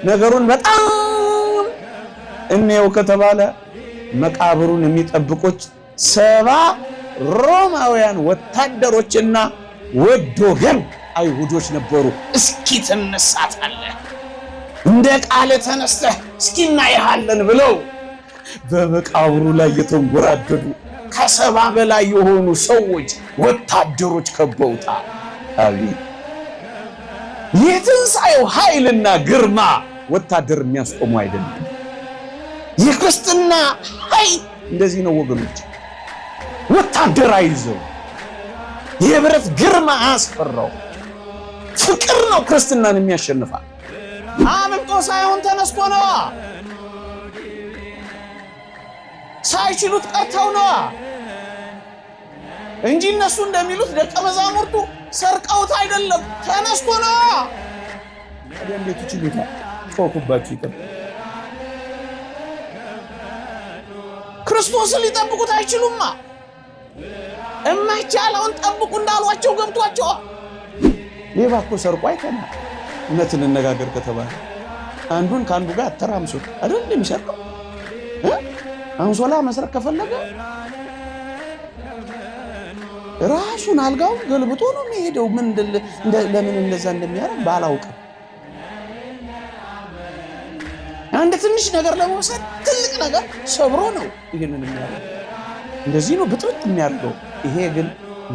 ነገሩን በጣም እንየው ከተባለ መቃብሩን የሚጠብቁት 70 ሮማውያን ወታደሮችና ወዶ ገብ አይሁዶች ነበሩ። እስኪ ትነሳታለህ እንደ ቃል ተነስተህ እስኪ እናይሃለን ብለው በመቃብሩ ላይ የተንጎራደዱ ከ70 በላይ የሆኑ ሰዎች ወታደሮች ከበውታል። አቤት የትንሣኤው ኃይልና ግርማ ወታደር የሚያስቆሙ አይደለም። የክርስትና ኃይል እንደዚህ ነው ወገኖች። ወታደር አይዘው፣ የብረት ግርማ አያስፈራው። ፍቅር ነው ክርስትናን የሚያሸንፋል። አምልጦ ሳይሆን ተነስቶ ነዋ። ሳይችሉት ቀርተው ነዋ እንጂ እነሱ እንደሚሉት ደቀ መዛሙርቱ ሰርቀውት አይደለም፣ ተነስቶ ነዋ። ታዲያ እንዴት ይችሉታል? ጮኩባችሁ ይቀር። ክርስቶስን ሊጠብቁት አይችሉማ። እማይቻለውን ጠብቁ እንዳሏቸው ገብቷቸው። ሌባ እኮ ሰርቆ አይተናል። እውነትን እንነጋገር ከተባለ አንዱን ከአንዱ ጋር አተራምሱት አይደል እንደሚሰርቀው። አንሶላ መስረቅ ከፈለገ ራሱን አልጋውን ገልብጦ ነው የሚሄደው። ለምን እንደዛ እንደሚያደርግ ባላውቅም አንድ ትንሽ ነገር ለመውሰድ ትልቅ ነገር ሰብሮ ነው ይሄንን የሚያደርገው። እንደዚህ ነው ብጥብጥ የሚያደርገው። ይሄ ግን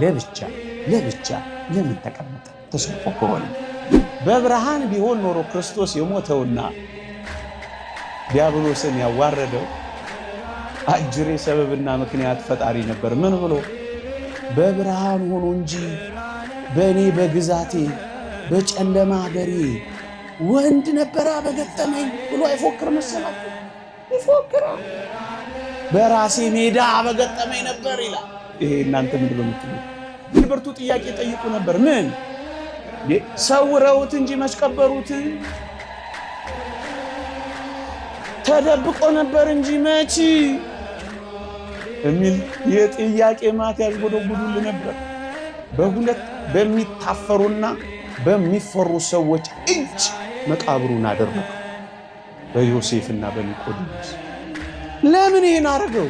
ለብቻ ለምን ተቀመጠ? ተሰርቆ ከሆነ በብርሃን ቢሆን ኖሮ ክርስቶስ የሞተውና ዲያብሎስን ያዋረደው አጅሬ ሰበብና ምክንያት ፈጣሪ ነበር። ምን ብሎ በብርሃን ሆኖ እንጂ በእኔ በግዛቴ በጨለማ ሀገሬ ወንድ ነበራ በገጠመኝ ብሎ አይፎክር መሰላችሁ? ይፎክራል። በራሴ ሜዳ በገጠመኝ ነበር ይላል። ይሄ እናንተ ምንድን ነው የምትሉት? ብርቱ ጥያቄ ጠይቁ ነበር። ምን ሰውረውት እንጂ መሽቀበሩት? ተደብቆ ነበር እንጂ መቼ የሚል የጥያቄ ማት ያዝጎደጉዱል ነበር። በሁለት በሚታፈሩና በሚፈሩ ሰዎች እጅ መቃብሩን አደረገ፣ በዮሴፍና በኒቆዲሞስ። ለምን ይሄን አደረገው?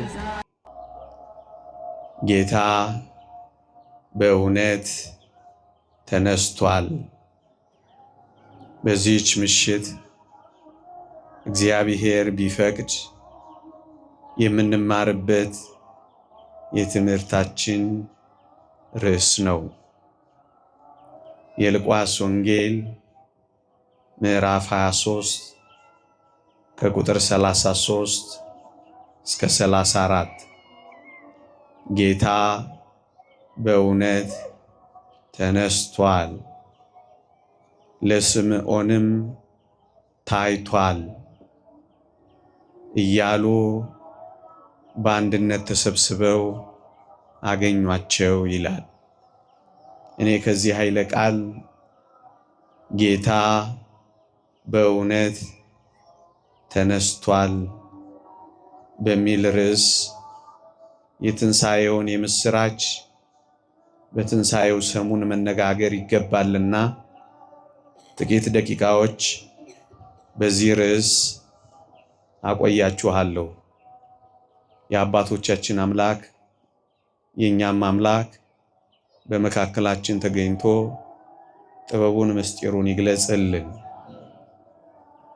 ጌታ በእውነት ተነስቷል። በዚህች ምሽት እግዚአብሔር ቢፈቅድ የምንማርበት የትምህርታችን ርዕስ ነው። የሉቃስ ወንጌል ምዕራፍ 23 ከቁጥር 33 እስከ 34። ጌታ በእውነት ተነስቷል፣ ለስምዖንም ታይቷል እያሉ በአንድነት ተሰብስበው አገኟቸው ይላል። እኔ ከዚህ ኃይለ ቃል ጌታ በእውነት ተነስቷል በሚል ርዕስ የትንሣኤውን የምስራች በትንሣኤው ሰሙን መነጋገር ይገባልና ጥቂት ደቂቃዎች በዚህ ርዕስ አቆያችኋለሁ። የአባቶቻችን አምላክ የእኛም አምላክ በመካከላችን ተገኝቶ ጥበቡን ምስጢሩን ይግለጽልን።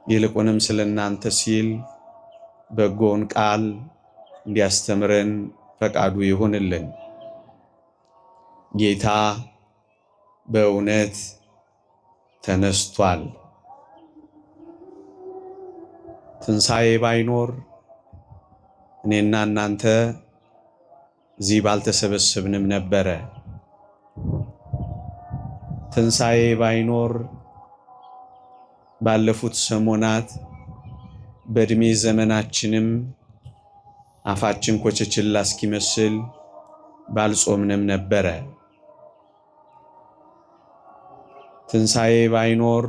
ይልቁንም ስለ እናንተ ሲል በጎን ቃል እንዲያስተምረን ፈቃዱ ይሁንልን። ጌታ በእውነት ተነስቷል። ትንሣኤ ባይኖር እኔና እናንተ እዚህ ባልተሰበሰብንም ነበረ። ትንሣኤ ባይኖር ባለፉት ሰሞናት በእድሜ ዘመናችንም አፋችን ኮቸችላ እስኪመስል ባልጾምንም ነበረ። ትንሣኤ ባይኖር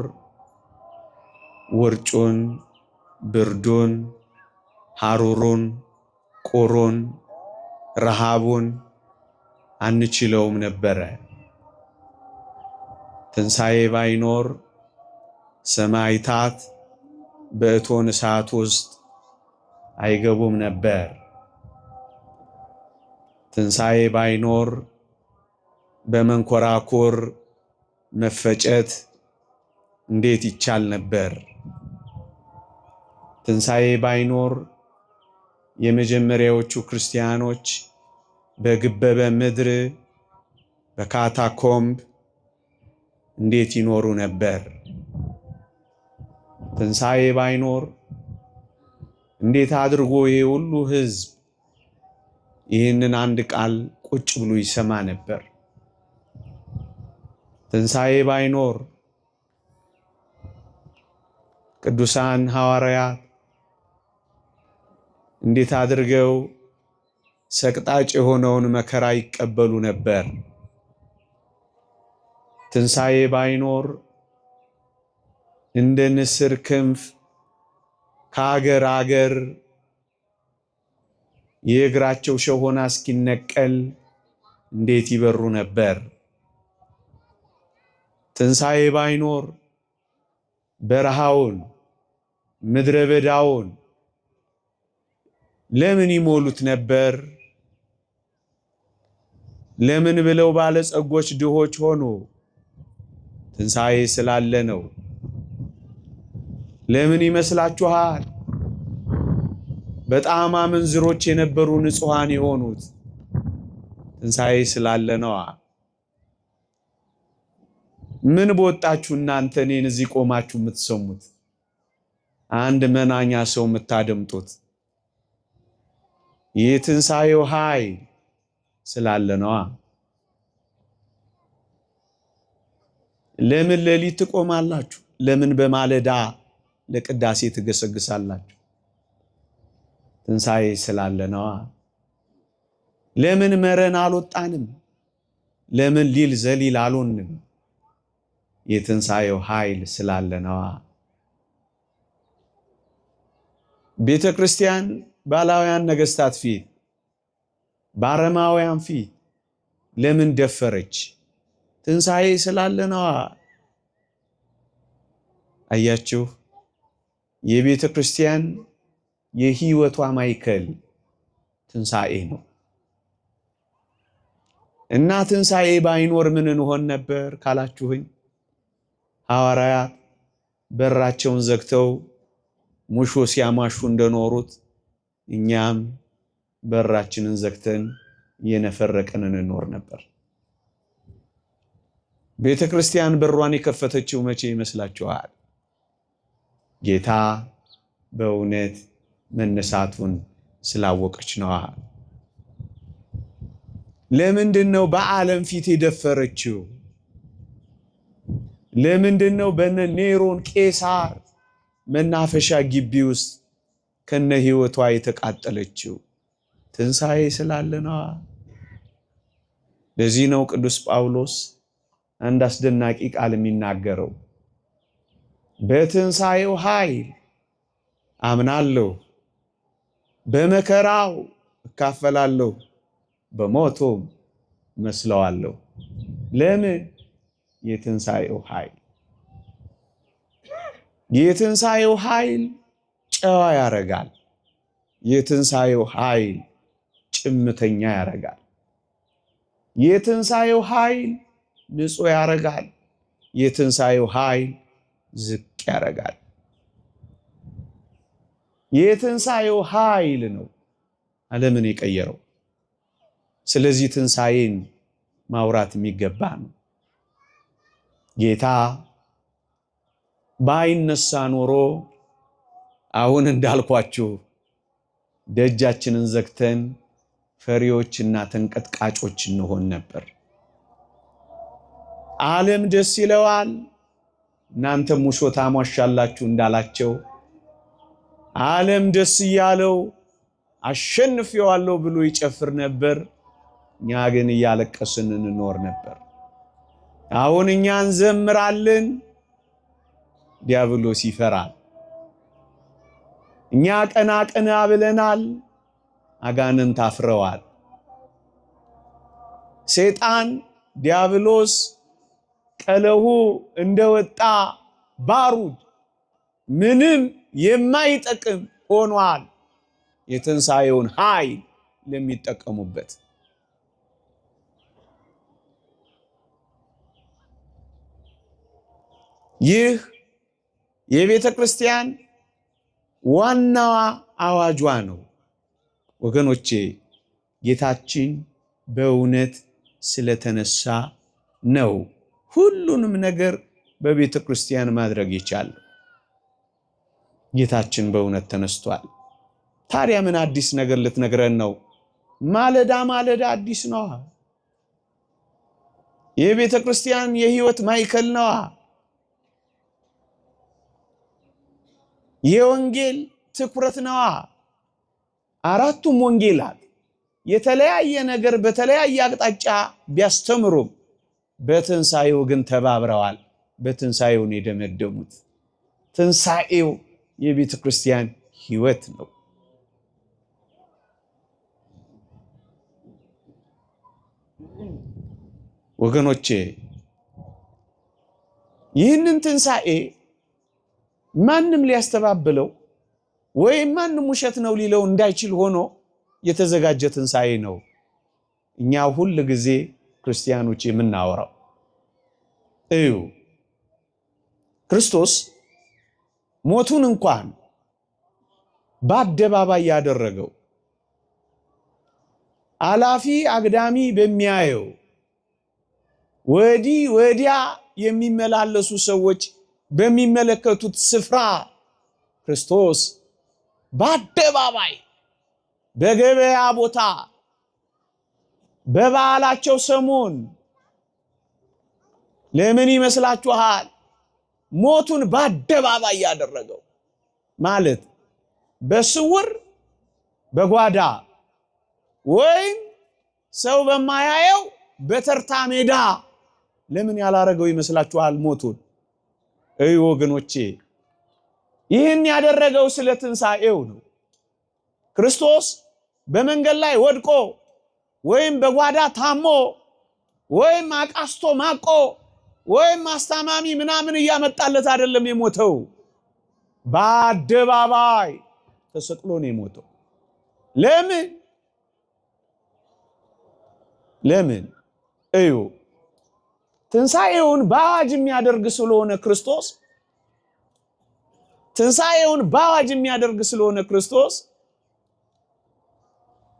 ውርጩን፣ ብርዱን፣ ሐሩሩን፣ ቁሩን፣ ረሃቡን አንችለውም ነበረ። ትንሣኤ ባይኖር ሰማዕታት በእቶን እሳት ውስጥ አይገቡም ነበር። ትንሣኤ ባይኖር በመንኮራኩር መፈጨት እንዴት ይቻል ነበር? ትንሣኤ ባይኖር የመጀመሪያዎቹ ክርስቲያኖች በግበበ ምድር በካታኮምብ እንዴት ይኖሩ ነበር? ትንሣኤ ባይኖር እንዴት አድርጎ ይሄ ሁሉ ሕዝብ ይህንን አንድ ቃል ቁጭ ብሎ ይሰማ ነበር? ትንሣኤ ባይኖር ቅዱሳን ሐዋርያት እንዴት አድርገው ሰቅጣጭ የሆነውን መከራ ይቀበሉ ነበር? ትንሣኤ ባይኖር እንደ ንስር ክንፍ ከአገር አገር የእግራቸው ሸሆና እስኪነቀል እንዴት ይበሩ ነበር? ትንሣኤ ባይኖር በረሃውን ምድረ በዳውን ለምን ይሞሉት ነበር? ለምን ብለው ባለጸጎች ድሆች ሆኑ? ትንሣኤ ስላለ ነው። ለምን ይመስላችኋል? በጣም አመንዝሮች የነበሩ ንጹሃን የሆኑት ትንሣኤ ስላለ ነዋ። ምን በወጣችሁ እናንተ እኔን እዚህ ቆማችሁ የምትሰሙት? አንድ መናኛ ሰው የምታደምጡት? የትንሣኤው ኃይል ስላለ ነዋ። ለምን ሌሊት ትቆማላችሁ? ለምን በማለዳ ለቅዳሴ ትገሰግሳላችሁ? ትንሣኤ ስላለ ነዋ። ለምን መረን አልወጣንም? ለምን ሊል ዘሊል አልሆንም? የትንሣኤው ኃይል ስላለ ነዋ። ቤተ ክርስቲያን ባላውያን ነገሥታት ፊት በአረማውያን ፊት ለምን ደፈረች? ትንሣኤ ስላለ ነዋ። አያችሁ፣ የቤተ ክርስቲያን የሕይወቷ ማዕከል ትንሣኤ ነው። እና ትንሣኤ ባይኖር ምን እንሆን ነበር ካላችሁኝ፣ ሐዋርያት በራቸውን ዘግተው ሙሾ ሲያማሹ እንደኖሩት እኛም በራችንን ዘግተን እየነፈረቅን እንኖር ነበር። ቤተ ክርስቲያን በሯን የከፈተችው መቼ ይመስላችኋል? ጌታ በእውነት መነሳቱን ስላወቀች ነዋ። ለምንድን ነው በዓለም ፊት የደፈረችው? ለምንድን ነው በኔሮን ቄሳር መናፈሻ ግቢ ውስጥ ከነ ሕይወቷ የተቃጠለችው? ትንሣኤ ስላለ ነዋ። ለዚህ ነው ቅዱስ ጳውሎስ አንድ አስደናቂ ቃል የሚናገረው፣ በትንሣኤው ኃይል አምናለሁ፣ በመከራው እካፈላለሁ፣ በሞቱም መስለዋለሁ። ለምን? የትንሣኤው ኃይል። የትንሣኤው ኃይል ጨዋ ያረጋል። የትንሣኤው ኃይል ጭምተኛ ያረጋል። የትንሣኤው ኃይል ንጹሕ ያረጋል። የትንሣኤው ኃይል ዝቅ ያረጋል። የትንሣኤው ኃይል ነው ዓለምን የቀየረው። ስለዚህ ትንሣኤን ማውራት የሚገባ ነው። ጌታ ባይነሳ ኖሮ አሁን እንዳልኳችሁ ደጃችንን ዘግተን ፈሪዎችና ተንቀጥቃጮች እንሆን ነበር። ዓለም ደስ ይለዋል፣ እናንተም ሙሾ ታሟሻላችሁ እንዳላቸው ዓለም ደስ እያለው አሸንፌዋለሁ ብሎ ይጨፍር ነበር። እኛ ግን እያለቀስን እንኖር ነበር። አሁን እኛ እንዘምራለን፣ ዲያብሎስ ይፈራል። እኛ ቀና ቀና ብለናል፣ አጋንንት አፍረዋል። ሰይጣን ዲያብሎስ ቀለሁ እንደወጣ ባሩድ ምንም የማይጠቅም ሆኗል። የትንሣኤውን ኃይል ለሚጠቀሙበት ይህ የቤተ ክርስቲያን ዋናዋ አዋጇ ነው። ወገኖቼ ጌታችን በእውነት ስለተነሳ ነው ሁሉንም ነገር በቤተ ክርስቲያን ማድረግ ይቻላል። ጌታችን በእውነት ተነስቷል። ታዲያ ምን አዲስ ነገር ልትነግረን ነው? ማለዳ ማለዳ አዲስ ነዋ። የቤተ ክርስቲያን የሕይወት ማዕከል ነዋ። የወንጌል ትኩረት ነዋ። አራቱም ወንጌላት የተለያየ ነገር በተለያየ አቅጣጫ ቢያስተምሩም በትንሣኤው ግን ተባብረዋል። በትንሣኤውን የደመደሙት ትንሣኤው የቤተ ክርስቲያን ሕይወት ነው። ወገኖቼ ይህንን ትንሣኤ ማንም ሊያስተባብለው ወይም ማንም ውሸት ነው ሊለው እንዳይችል ሆኖ የተዘጋጀ ትንሣኤ ነው። እኛ ሁል ጊዜ ክርስቲያኖች የምናወራው እዩ ክርስቶስ ሞቱን እንኳን በአደባባይ ያደረገው አላፊ አግዳሚ በሚያየው ወዲህ ወዲያ የሚመላለሱ ሰዎች በሚመለከቱት ስፍራ ክርስቶስ በአደባባይ በገበያ ቦታ በበዓላቸው ሰሞን ለምን ይመስላችኋል ሞቱን በአደባባይ ያደረገው? ማለት በስውር በጓዳ ወይም ሰው በማያየው በተርታ ሜዳ ለምን ያላረገው ይመስላችኋል ሞቱን? እይ ወገኖቼ ይህን ያደረገው ስለ ትንሣኤው ነው። ክርስቶስ በመንገድ ላይ ወድቆ ወይም በጓዳ ታሞ ወይም አቃስቶ ማቆ ወይም አስታማሚ ምናምን እያመጣለት አይደለም የሞተው። በአደባባይ ተሰቅሎ ነው የሞተው። ለምን? እዩ ትንሣኤውን በአዋጅ የሚያደርግ ስለሆነ ክርስቶስ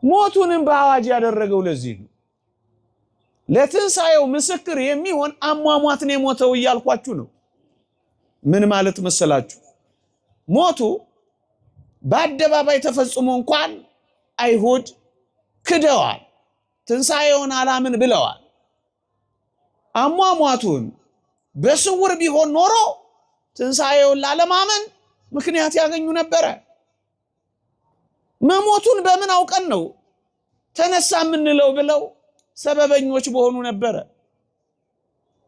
ሞቱንም በአዋጅ ያደረገው ለዚህ ነው። ለትንሣኤው ምስክር የሚሆን አሟሟት ነው የሞተው እያልኳችሁ ነው። ምን ማለት መሰላችሁ? ሞቱ በአደባባይ ተፈጽሞ እንኳን አይሁድ ክደዋል፣ ትንሣኤውን አላምን ብለዋል። አሟሟቱን በስውር ቢሆን ኖሮ ትንሣኤውን ላለማመን ምክንያት ያገኙ ነበረ። መሞቱን በምን አውቀን ነው ተነሳ የምንለው ብለው ሰበበኞች በሆኑ ነበረ።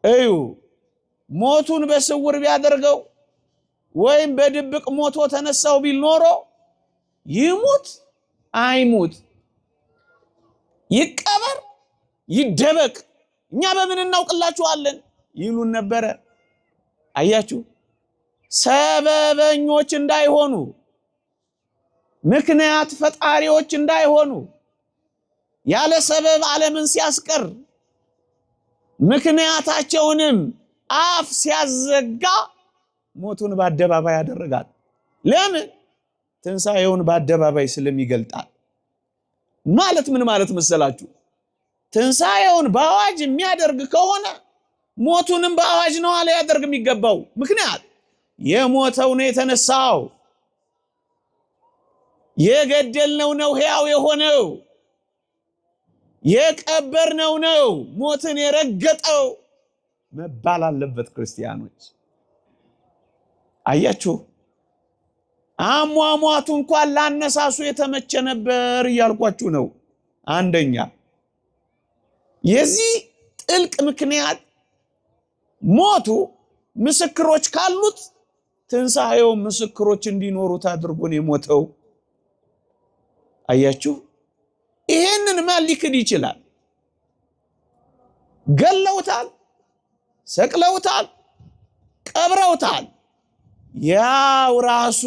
እዩ ሞቱን በስውር ቢያደርገው ወይም በድብቅ ሞቶ ተነሳው ቢል ኖሮ ይሙት አይሙት ይቀበር ይደበቅ እኛ በምን እናውቅላችኋለን ይሉን ነበረ። አያችሁ ሰበበኞች እንዳይሆኑ ምክንያት ፈጣሪዎች እንዳይሆኑ ያለ ሰበብ ዓለምን ሲያስቀር ምክንያታቸውንም አፍ ሲያዘጋ ሞቱን በአደባባይ ያደረጋል። ለምን? ትንሣኤውን በአደባባይ ስለሚገልጣል። ማለት ምን ማለት መሰላችሁ? ትንሣኤውን በአዋጅ የሚያደርግ ከሆነ ሞቱንም በአዋጅ ነው አለ ያደርግ የሚገባው። ምክንያት የሞተው ነው የተነሳው፣ የገደልነው ነው ሕያው የሆነው፣ የቀበርነው ነው ሞትን የረገጠው መባል አለበት። ክርስቲያኖች አያችሁ አሟሟቱ እንኳን ላነሳሱ የተመቸ ነበር እያልኳችሁ ነው። አንደኛ የዚህ ጥልቅ ምክንያት ሞቱ ምስክሮች ካሉት ትንሣኤው ምስክሮች እንዲኖሩት አድርጎ ነው የሞተው። አያችሁ ይሄንን ማን ሊክድ ይችላል? ገለውታል፣ ሰቅለውታል፣ ቀብረውታል። ያው ራሱ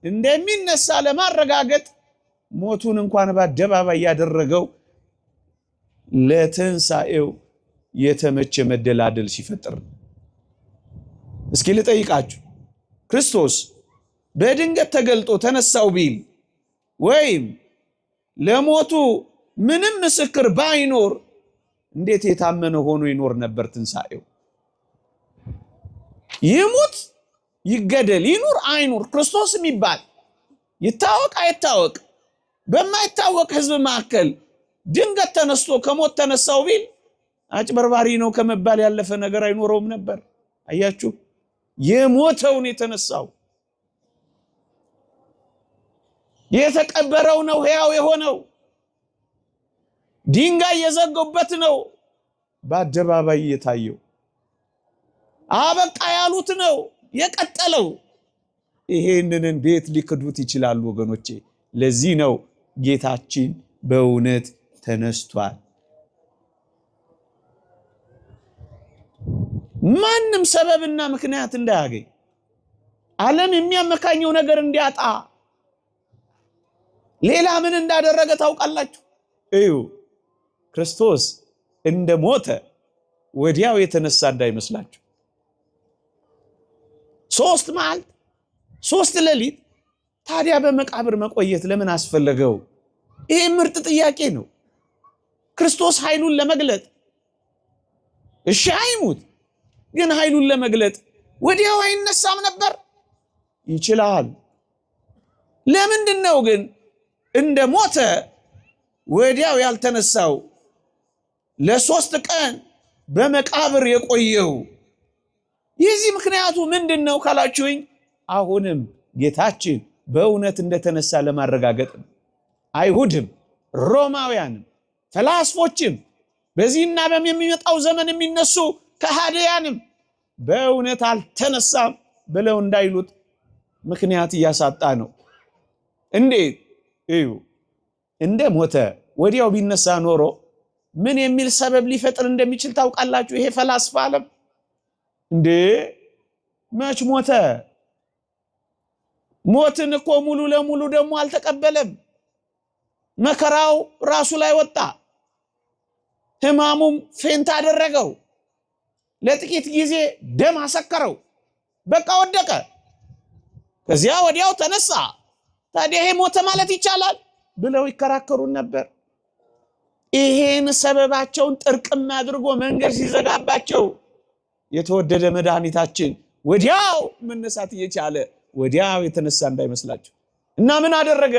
እንደሚነሳ ለማረጋገጥ ሞቱን እንኳን በአደባባይ ያደረገው ለትንሣኤው የተመቸ መደላደል ሲፈጥር። እስኪ ልጠይቃችሁ፣ ክርስቶስ በድንገት ተገልጦ ተነሳው ቢል ወይም ለሞቱ ምንም ምስክር ባይኖር እንዴት የታመነ ሆኖ ይኖር ነበር? ትንሣኤው ይሙት ይገደል ይኑር አይኑር ክርስቶስ የሚባል ይታወቅ አይታወቅ በማይታወቅ ሕዝብ መካከል ድንገት ተነስቶ ከሞት ተነሳው ቢል አጭበርባሪ ነው ከመባል ያለፈ ነገር አይኖረውም ነበር። አያችሁ፣ የሞተውን የተነሳው የተቀበረው ነው ሕያው የሆነው፣ ድንጋይ የዘገቡበት ነው በአደባባይ የታየው፣ አበቃ ያሉት ነው የቀጠለው። ይሄንን እንዴት ሊክዱት ይችላሉ ወገኖቼ? ለዚህ ነው ጌታችን በእውነት ተነስቷል። ማንም ሰበብና ምክንያት እንዳያገኝ፣ ዓለም የሚያመካኘው ነገር እንዲያጣ ሌላ ምን እንዳደረገ ታውቃላችሁ? እዩ፣ ክርስቶስ እንደ ሞተ ወዲያው የተነሳ እንዳይመስላችሁ። 3 መዓልት 3 ሌሊት ታዲያ በመቃብር መቆየት ለምን አስፈለገው? ይሄ ምርጥ ጥያቄ ነው። ክርስቶስ ኃይሉን ለመግለጥ እሺ አይሙት፣ ግን ኃይሉን ለመግለጥ ወዲያው አይነሳም ነበር? ይችላል። ለምንድን ነው ግን እንደ ሞተ ወዲያው ያልተነሳው? ለ3 ቀን በመቃብር የቆየው የዚህ ምክንያቱ ምንድን ነው ካላችሁኝ፣ አሁንም ጌታችን በእውነት እንደተነሳ ለማረጋገጥ ነው። አይሁድም ሮማውያንም ፈላስፎችም በዚህና በሚመጣው ዘመን የሚነሱ ከሃዲያንም በእውነት አልተነሳም ብለው እንዳይሉት ምክንያት እያሳጣ ነው። እንዴት? እዩ፣ እንደ ሞተ ወዲያው ቢነሳ ኖሮ ምን የሚል ሰበብ ሊፈጥር እንደሚችል ታውቃላችሁ? ይሄ ፈላስፋ ዓለም እንዴ መች ሞተ? ሞትን እኮ ሙሉ ለሙሉ ደግሞ አልተቀበለም። መከራው ራሱ ላይ ወጣ፣ ህማሙም ፌንት አደረገው፣ ለጥቂት ጊዜ ደም አሰከረው፣ በቃ ወደቀ። ከዚያ ወዲያው ተነሳ። ታዲያ ይሄ ሞተ ማለት ይቻላል ብለው ይከራከሩን ነበር። ይሄን ሰበባቸውን ጥርቅም አድርጎ መንገድ ሲዘጋባቸው የተወደደ መድኃኒታችን ወዲያው መነሳት እየቻለ ወዲያው የተነሳ እንዳይመስላችሁ እና ምን አደረገ?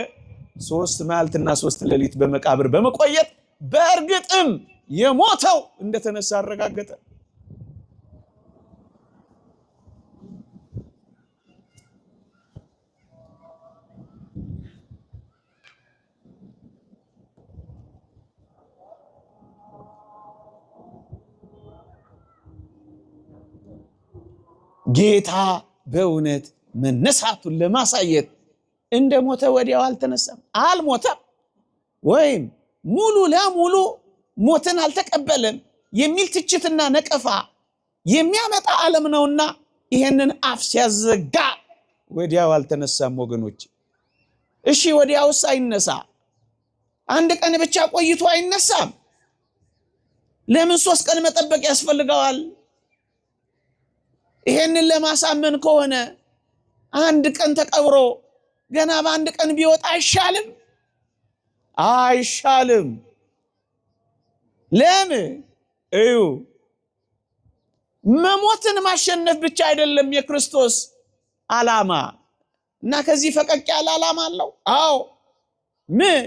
3 መዓልትና 3 ሌሊት በመቃብር በመቆየት በእርግጥም የሞተው እንደተነሳ አረጋገጠ። ጌታ በእውነት መነሳቱን ለማሳየት እንደ ሞተ ወዲያው አልተነሳም፣ አልሞተም፣ ወይም ሙሉ ለሙሉ ሞትን አልተቀበለም የሚል ትችትና ነቀፋ የሚያመጣ ዓለም ነውና ይሄንን አፍ ሲያዘጋ ወዲያው አልተነሳም ወገኖች። እሺ ወዲያውስ አይነሳ? አንድ ቀን ብቻ ቆይቶ አይነሳም? ለምን 3 ቀን መጠበቅ ያስፈልገዋል? ይሄንን ለማሳመን ከሆነ አንድ ቀን ተቀብሮ ገና በአንድ ቀን ቢወጣ አይሻልም? አይሻልም። ለምን? እዩ፣ መሞትን ማሸነፍ ብቻ አይደለም የክርስቶስ ዓላማ እና ከዚህ ፈቀቅ ያለ ዓላማ አለው። አዎ፣ ምን?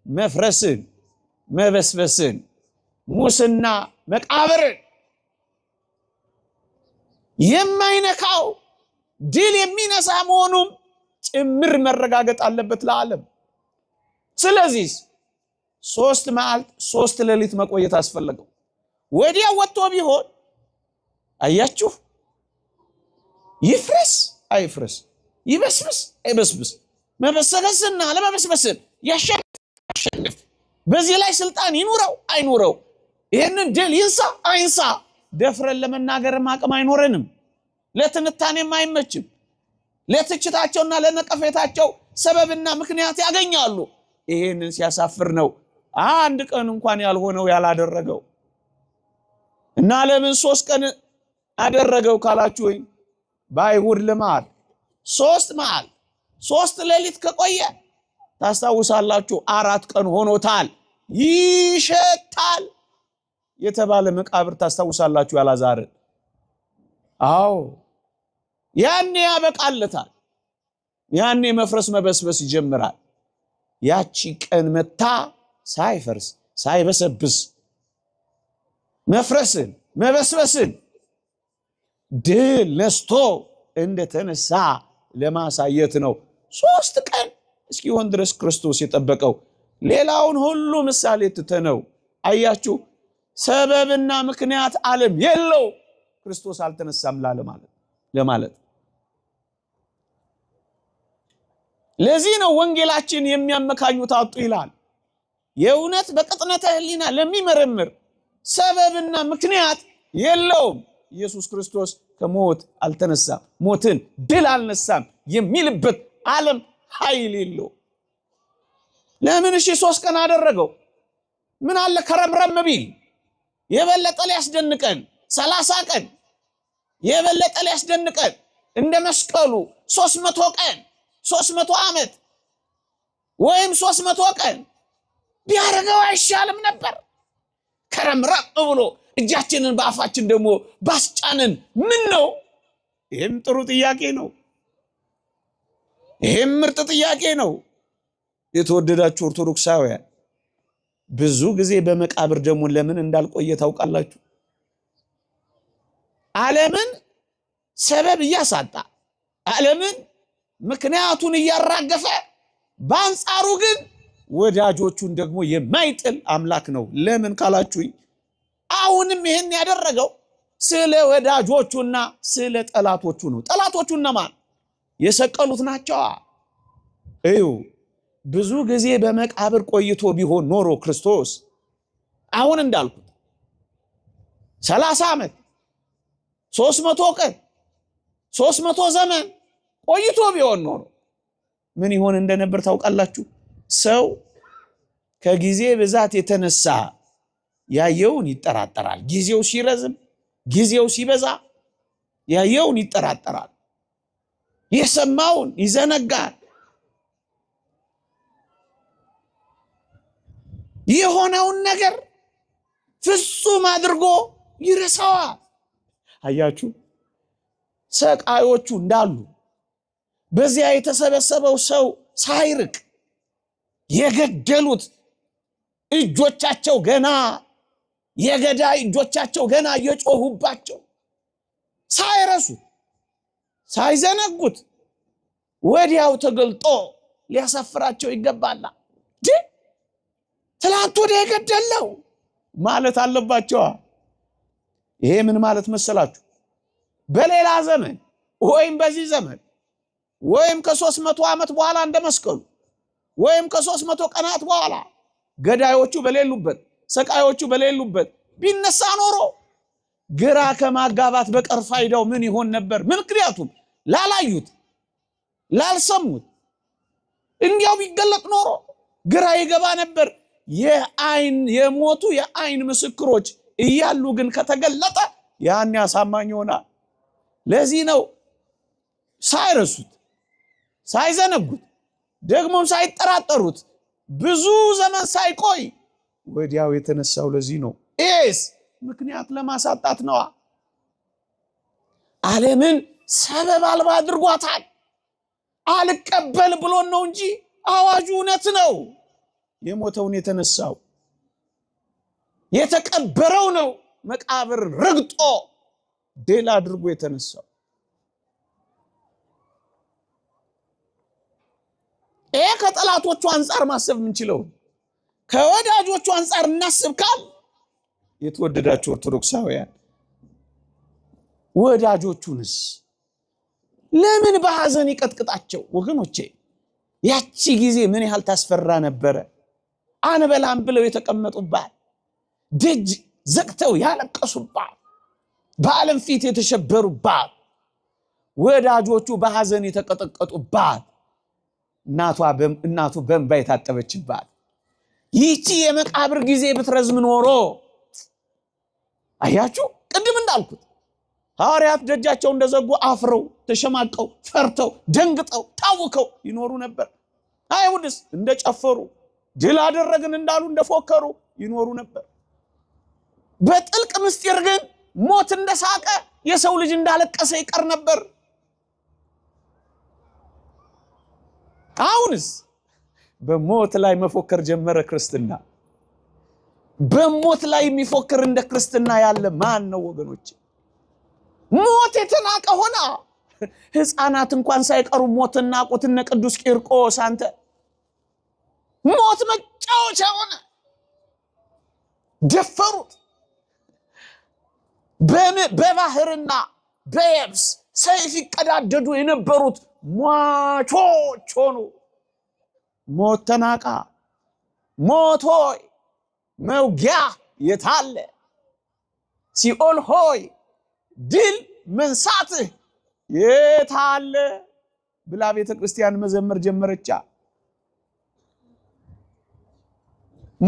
መፍረስን፣ መበስበስን፣ ሙስና መቃብርን የማይነካው ድል የሚነሳ መሆኑም ጭምር መረጋገጥ አለበት ለዓለም። ስለዚህ 3 መዓልት 3 ሌሊት መቆየት አስፈለገው። ወዲያው ወጥቶ ቢሆን አያችሁ፣ ይፍረስ አይፍረስ፣ ይበስብስ አይበስብስ፣ መበሰበስና ለመበስበስን ያሸንፍ፣ በዚህ ላይ ስልጣን ይኑረው አይኑረው፣ ይህንን ድል ይንሳ አይንሳ፣ ደፍረን ለመናገርም አቅም አይኖረንም፣ ለትንታኔም አይመችም። ለትችታቸውና ለነቀፌታቸው ሰበብና ምክንያት ያገኛሉ። ይሄንን ሲያሳፍር ነው አንድ ቀን እንኳን ያልሆነው ያላደረገው። እና ለምን 3 ቀን አደረገው ካላችሁኝ በአይሁድ ልማድ 3 መዓል 3 ሌሊት ከቆየ ታስታውሳላችሁ 4 ቀን ሆኖታል ይሸታል የተባለ መቃብር ታስታውሳላችሁ ያላዛርን። አዎ ያኔ ያበቃለታል። ያኔ መፍረስ መበስበስ ይጀምራል። ያቺ ቀን መታ ሳይፈርስ ሳይበሰብስ መፍረስን መበስበስን ድል ነስቶ እንደተነሳ ለማሳየት ነው 3 ቀን እስኪሆን ድረስ ክርስቶስ የጠበቀው። ሌላውን ሁሉ ምሳሌ ትተነው አያችሁ ሰበብና ምክንያት ዓለም የለው ክርስቶስ አልተነሳም ለማለት። ለዚህ ነው ወንጌላችን የሚያመካኙት አጡ ይላል። የእውነት በቅጥነተ ሕሊና ለሚመረምር ሰበብና ምክንያት የለውም። ኢየሱስ ክርስቶስ ከሞት አልተነሳም፣ ሞትን ድል አልነሳም የሚልበት ዓለም ኃይል የለው። ለምን 3 ቀን አደረገው? ምን አለ ከረምረም ቢል የበለጠ ሊያስደንቀን 30 ቀን የበለጠ ሊያስደንቀን እንደ መስቀሉ 300 ቀን 300 ዓመት ወይም 300 ቀን ቢያደርገው አይሻልም ነበር? ከረምረም ብሎ እጃችንን በአፋችን ደግሞ ባስጫንን ምን ነው? ይሄም ጥሩ ጥያቄ ነው። ይሄም ምርጥ ጥያቄ ነው። የተወደዳችሁ ኦርቶዶክሳውያን ብዙ ጊዜ በመቃብር ደግሞ ለምን እንዳልቆየ ታውቃላችሁ? ዓለምን ሰበብ እያሳጣ ዓለምን ምክንያቱን እያራገፈ በአንጻሩ ግን ወዳጆቹን ደግሞ የማይጥል አምላክ ነው። ለምን ካላችሁኝ አሁንም ይሄን ያደረገው ስለ ወዳጆቹና ስለ ጠላቶቹ ነው። ጠላቶቹ እነማን? የሰቀሉት ናቸው። እዩ ብዙ ጊዜ በመቃብር ቆይቶ ቢሆን ኖሮ ክርስቶስ አሁን እንዳልኩት 30 ዓመት 300 ቀን 300 ዘመን ቆይቶ ቢሆን ኖሮ ምን ይሆን እንደነበር ታውቃላችሁ? ሰው ከጊዜ ብዛት የተነሳ ያየውን ይጠራጠራል። ጊዜው ሲረዝም ጊዜው ሲበዛ ያየውን ይጠራጠራል። የሰማውን ይዘነጋል። የሆነውን ነገር ፍጹም አድርጎ ይረሳዋል። አያችሁ ሰቃዮቹ እንዳሉ በዚያ የተሰበሰበው ሰው ሳይርቅ የገደሉት እጆቻቸው ገና የገዳይ እጆቻቸው ገና እየጮሁባቸው ሳይረሱት ሳይዘነጉት ወዲያው ተገልጦ ሊያሳፍራቸው ይገባል። ትላንት ወዲያ የገደለው ማለት አለባቸው። ይሄ ምን ማለት መሰላችሁ? በሌላ ዘመን ወይም በዚህ ዘመን ወይም ከ300 ዓመት በኋላ እንደመስቀሉ ወይም ከ300 ቀናት በኋላ ገዳዮቹ በሌሉበት ሰቃዮቹ በሌሉበት ቢነሳ ኖሮ ግራ ከማጋባት በቀር ፋይዳው ምን ይሆን ነበር? ምክንያቱም ላላዩት ላልሰሙት እንዲያው ቢገለጥ ኖሮ ግራ ይገባ ነበር። የሞቱ የአይን ምስክሮች እያሉ ግን ከተገለጠ ያን ያሳማኝ ይሆናል። ለዚህ ነው ሳይረሱት ሳይዘነጉት ደግሞም ሳይጠራጠሩት ብዙ ዘመን ሳይቆይ ወዲያው የተነሳው። ለዚህ ነው ኤስ ምክንያት ለማሳጣት ነው። ዓለምን ሰበብ አልባ አድርጓታል። አልቀበል ብሎን ነው እንጂ አዋጁ እውነት ነው። የሞተውን የተነሳው የተቀበረው ነው። መቃብር ረግጦ ድል አድርጎ የተነሳው ከጠላቶቹ አንፃር ማሰብ የምንችለው ከወዳጆቹ አንፃር እናስብ ካል የተወደዳችሁ ኦርቶዶክሳውያን ወዳጆቹንስ ለምን በሐዘን ይቀጥቅጣቸው? ወገኖቼ ያቺ ጊዜ ምን ያህል ታስፈራ ነበረ። አንበላም ብለው የተቀመጡባት ደጅ ዘግተው ያለቀሱባት በዓለም ፊት የተሸበሩባት ወዳጆቹ በሐዘን የተቀጠቀጡባት እናቱ በእንባ የታጠበችባት ይቺ የመቃብር ጊዜ ብትረዝም ኖሮ አያችሁ ቅድም እንዳልኩት ሐዋርያት ደጃቸው እንደዘጉ አፍረው ተሸማቀው ፈርተው ደንግጠው ታውከው ይኖሩ ነበር። አይሁድስ እንደጨፈሩ ድል አደረግን እንዳሉ እንደፎከሩ ይኖሩ ነበር። በጥልቅ ምስጢር ግን ሞት እንደሳቀ የሰው ልጅ እንዳለቀሰ ይቀር ነበር። አሁንስ በሞት ላይ መፎከር ጀመረ ክርስትና። በሞት ላይ የሚፎክር እንደ ክርስትና ያለ ማን ነው ወገኖች? ሞት የተናቀ ሆና ሕፃናት እንኳን ሳይቀሩ ሞትን ናቁት። እነ ቅዱስ ቂርቆስ አንተ ሞት መጫወቻ ሆነ፣ ደፈሩት። በባህርና በየብስ ሰይፍ ይቀዳደዱ የነበሩት ሟቾች ሆኑ። ሞት ተናቃ። ሞት ሆይ መውጊያ የታለ? ሲኦል ሆይ ድል መንሳትህ የታለ? ብላ ቤተ ክርስቲያን መዘመር ጀመረቻ።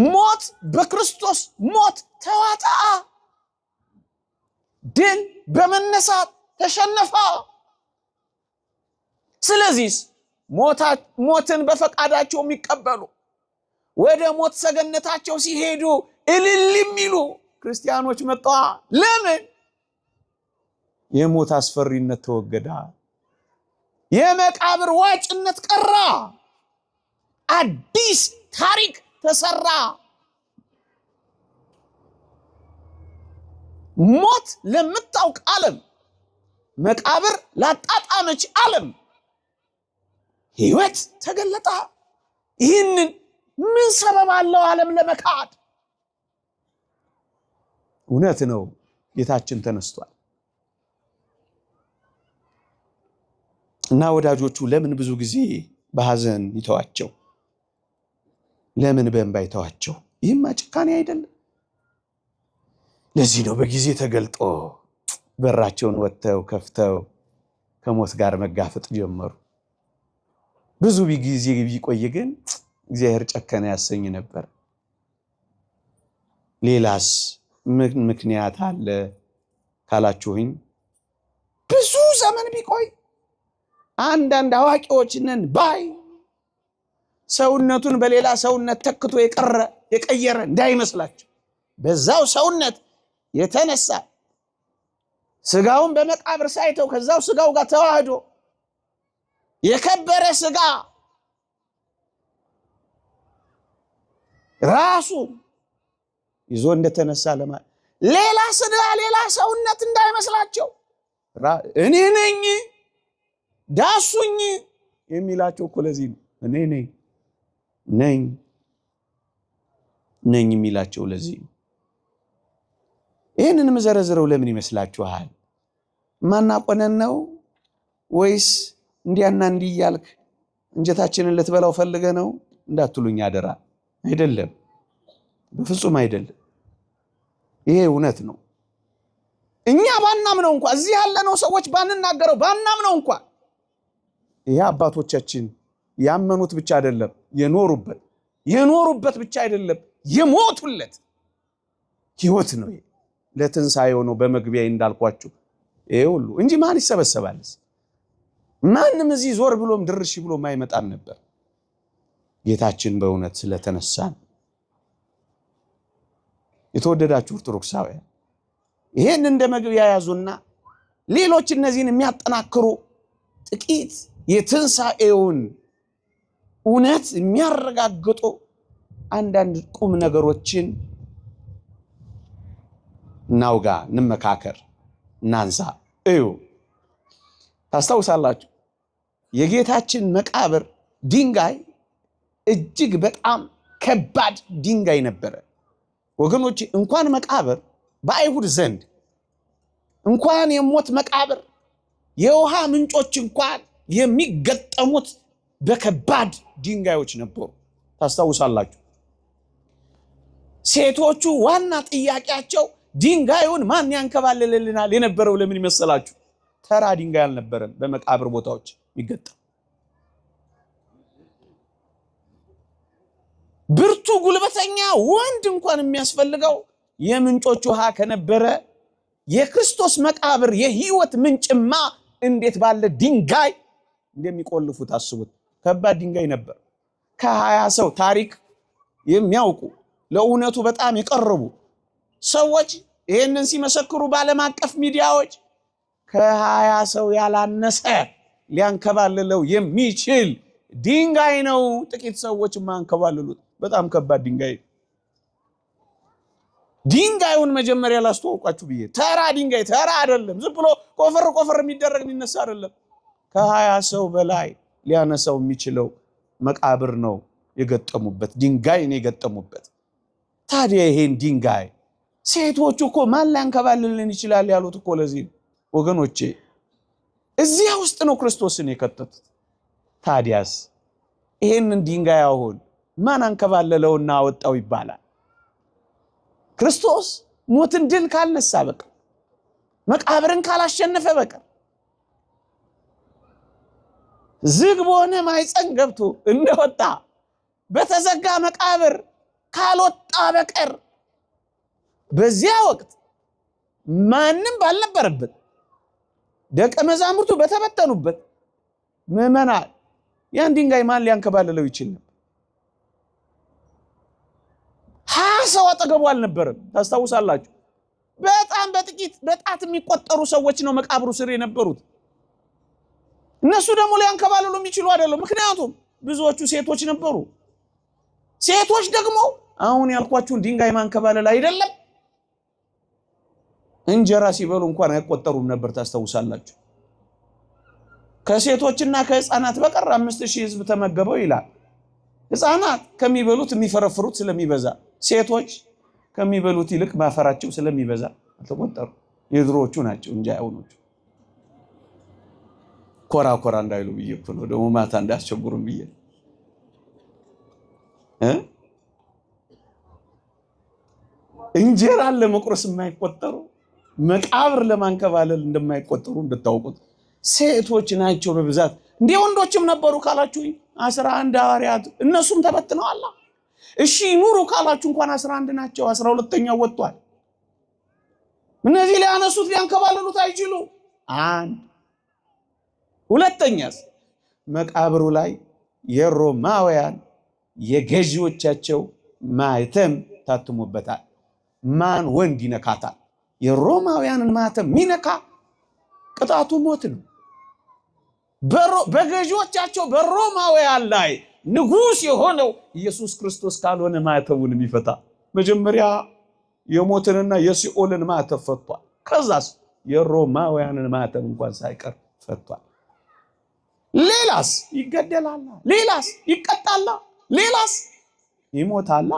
ሞት በክርስቶስ ሞት ተዋጣ። ድል በመነሳት ተሸነፈ። ስለዚህ ሞትን በፈቃዳቸው የሚቀበሉ ወደ ሞት ሰገነታቸው ሲሄዱ እልል የሚሉ ክርስቲያኖች መጣ። ለምን? የሞት አስፈሪነት ተወገዳ። የመቃብር ዋጭነት ቀራ። አዲስ ታሪክ ተሰራ። ሞት ለምታውቅ ዓለም፣ መቃብር ላጣጣመች ዓለም ሕይወት ተገለጣ። ይህንን ምን ሰበብ አለው ዓለም ለመካድ? እውነት ነው፣ ጌታችን ተነስቷል። እና ወዳጆቹ ለምን ብዙ ጊዜ በሐዘን ይተዋቸው? ለምን በእንባ ይተዋቸው? ይህማ ጭካኔ አይደለም። ለዚህ ነው በጊዜ ተገልጦ በራቸውን ወጥተው ከፍተው ከሞት ጋር መጋፈጥ ጀመሩ። ብዙ ጊዜ ቢቆይ ግን እግዚአብሔር ጨከነ ያሰኝ ነበር። ሌላስ ምን ምክንያት አለ ካላችሁኝ፣ ብዙ ዘመን ቢቆይ አንዳንድ አዋቂዎች ነን ባይ ሰውነቱን በሌላ ሰውነት ተክቶ የቀየረ እንዳይመስላችሁ፣ በዛው ሰውነት የተነሳ ስጋውን በመቃብር ሳይተው ከዛው ስጋው ጋር ተዋህዶ የከበረ ስጋ ራሱ ይዞ እንደተነሳ ለማለት ሌላ ስጋ ሌላ ሰውነት እንዳይመስላቸው እኔ ነኝ ዳሱኝ የሚላቸው እኮ ለዚህ ነው። እኔ ነኝ የሚላቸው ለዚህ ነው። ይህንን መዘረዝረው ለምን ይመስላችኋል? ማናቆነን ነው ወይስ እንዲያና እንዲህ እያልክ እንጀታችንን ልትበላው ፈልገ ነው እንዳትሉኝ አደራ። አይደለም፣ በፍጹም አይደለም። ይሄ እውነት ነው። እኛ ባናምነው እንኳን እዚህ ያለነው ሰዎች ባንናገረው ባናምነው እንኳን ይሄ አባቶቻችን ያመኑት ብቻ አይደለም የኖሩበት ብቻ አይደለም የሞቱለት ሕይወት ነው። ለትንሣኤው ነው በመግቢያ እንዳልኳችሁ ይሄ ሁሉ እንጂ ማን ይሰበሰባል? ማንም እዚህ ዞር ብሎም ድርሽ ብሎም አይመጣም ነበር። ጌታችን በእውነት ስለተነሳ። የተወደዳችሁ ኦርቶዶክሳውያን ይሄን እንደ መግቢያ ያዙና ሌሎች እነዚህን የሚያጠናክሩ ጥቂት የትንሣኤውን እውነት የሚያረጋግጡ አንዳንድ ቁም ነገሮችን እናውጋ፣ እንመካከር፣ እናንሳ። እዩ፣ ታስታውሳላችሁ የጌታችን መቃብር ድንጋይ እጅግ በጣም ከባድ ድንጋይ ነበረ ወገኖች። እንኳን መቃብር በአይሁድ ዘንድ እንኳን የሞት መቃብር የውሃ ምንጮች እንኳን የሚገጠሙት በከባድ ድንጋዮች ነበሩ። ታስታውሳላችሁ ሴቶቹ ዋና ጥያቄያቸው ድንጋዩን ማን ያንከባልልልናል የነበረው ለምን ይመስላችሁ? ተራ ድንጋይ አልነበረም በመቃብር ቦታዎች የሚገጠም። ብርቱ ጉልበተኛ ወንድ እንኳን የሚያስፈልገው የምንጮች ውሃ ከነበረ የክርስቶስ መቃብር የህይወት ምንጭማ እንዴት ባለ ድንጋይ እንደሚቆልፉት አስቡት። ከባድ ድንጋይ ነበር። ከ20 ሰው ታሪክ የሚያውቁ ለእውነቱ በጣም የቀረቡ ሰዎች ይህንን ሲመሰክሩ በዓለም አቀፍ ሚዲያዎች ከ20 ሰው ያላነሰ ሊያንከባልለው የሚችል ድንጋይ ነው። ጥቂት ሰዎች ማንከባልሉት በጣም ከባድ ድንጋይ። ድንጋዩን መጀመሪያ ላስተዋውቃችሁ ብዬ ተራ ድንጋይ ተራ አይደለም። ዝም ብሎ ቆፈር የሚደረግ የሚነሳ አይደለም። ከ20 ሰው በላይ ሊያነሳው የሚችለው መቃብር ነው የገጠሙበት፣ ድንጋይ ነው የገጠሙበት። ታዲያ ይሄን ድንጋይ ሴቶቹ እኮ ማን ሊያንከባልልን ይችላል ያሉት እኮ ለዚህ ወገኖቼ፣ እዚያ ውስጥ ነው ክርስቶስን የከተቱት። ታዲያስ ይሄንን ድንጋይ አሁን ማን አንከባለለውና አወጣው ይባላል? ክርስቶስ ሞትን ድል ካልነሳ በቀር መቃብርን ካላሸነፈ በቀር ዝግ በሆነ ማይፀን ገብቶ እንደወጣ በተዘጋ መቃብር ካልወጣ በቀር በዚያ ወቅት ማንም ባልነበረበት ደቀ መዛሙርቱ በተበተኑበት ምዕመናን ያን ድንጋይ ማን ሊያንከባልለው ይችል ነበር? 20 ሰው አጠገቡ አልነበረም። ታስታውሳላችሁ? በጣም በጥቂት በጣት የሚቆጠሩ ሰዎች ነው መቃብሩ ስር የነበሩት። እነሱ ደግሞ ሊያንከባልሉ የሚችሉ አይደለም። ምክንያቱም ብዙዎቹ ሴቶች ነበሩ። ሴቶች ደግሞ አሁን ያልኳችሁን ድንጋይ ማንከባለል አይደለም እንጀራ ሲበሉ እንኳን አይቆጠሩም ነበር። ታስታውሳላችሁ? ከሴቶችና ከህፃናት በቀር 5000 ህዝብ ተመገበው ይላል። ህፃናት ከሚበሉት የሚፈረፍሩት ስለሚበዛ፣ ሴቶች ከሚበሉት ይልቅ ማፈራቸው ስለሚበዛ አልተቆጠሩ። የድሮዎቹ ናቸው እንጂ አይሆኑት። ኮራ እንዳይሉ ብዬ እኮ ነው። ደግሞ ማታ እንዳያስቸግሩም ብዬ እንጀራን ለመቁረስ የማይቆጠሩ መቃብር ለማንከባለል እንደማይቆጠሩ እንድታውቁት ሴቶች ናቸው በብዛት። እንደ ወንዶችም ነበሩ ካላችሁ 11 ሐዋርያት እነሱም ተበትነዋል። እሺ ኑሩ ካላችሁ እንኳን 11 ናቸው። 12ኛው ወጥቷል። እነዚህ ሊያነሱት ሊያንከባለሉት አይችሉ። አንድ ሁለተኛስ መቃብሩ ላይ የሮማውያን የገዢዎቻቸው ማህተም ታትሞበታል። ማን ወንድ ይነካታል? የሮማውያንን ማህተም ሚነካ ቅጣቱ ሞት ነው። በገዢዎቻቸው በሮማውያን ላይ ንጉስ የሆነው ኢየሱስ ክርስቶስ ካልሆነ ማህተሙን የሚፈታ መጀመሪያ የሞትንና የሲኦልን ማህተም ፈቷል። ከዛስ የሮማውያንን ማህተም እንኳን ሳይቀር ፈቷል። ሌላስ ይገደላል፣ ሌላስ ይቀጣል፣ ሌላስ ይሞታል።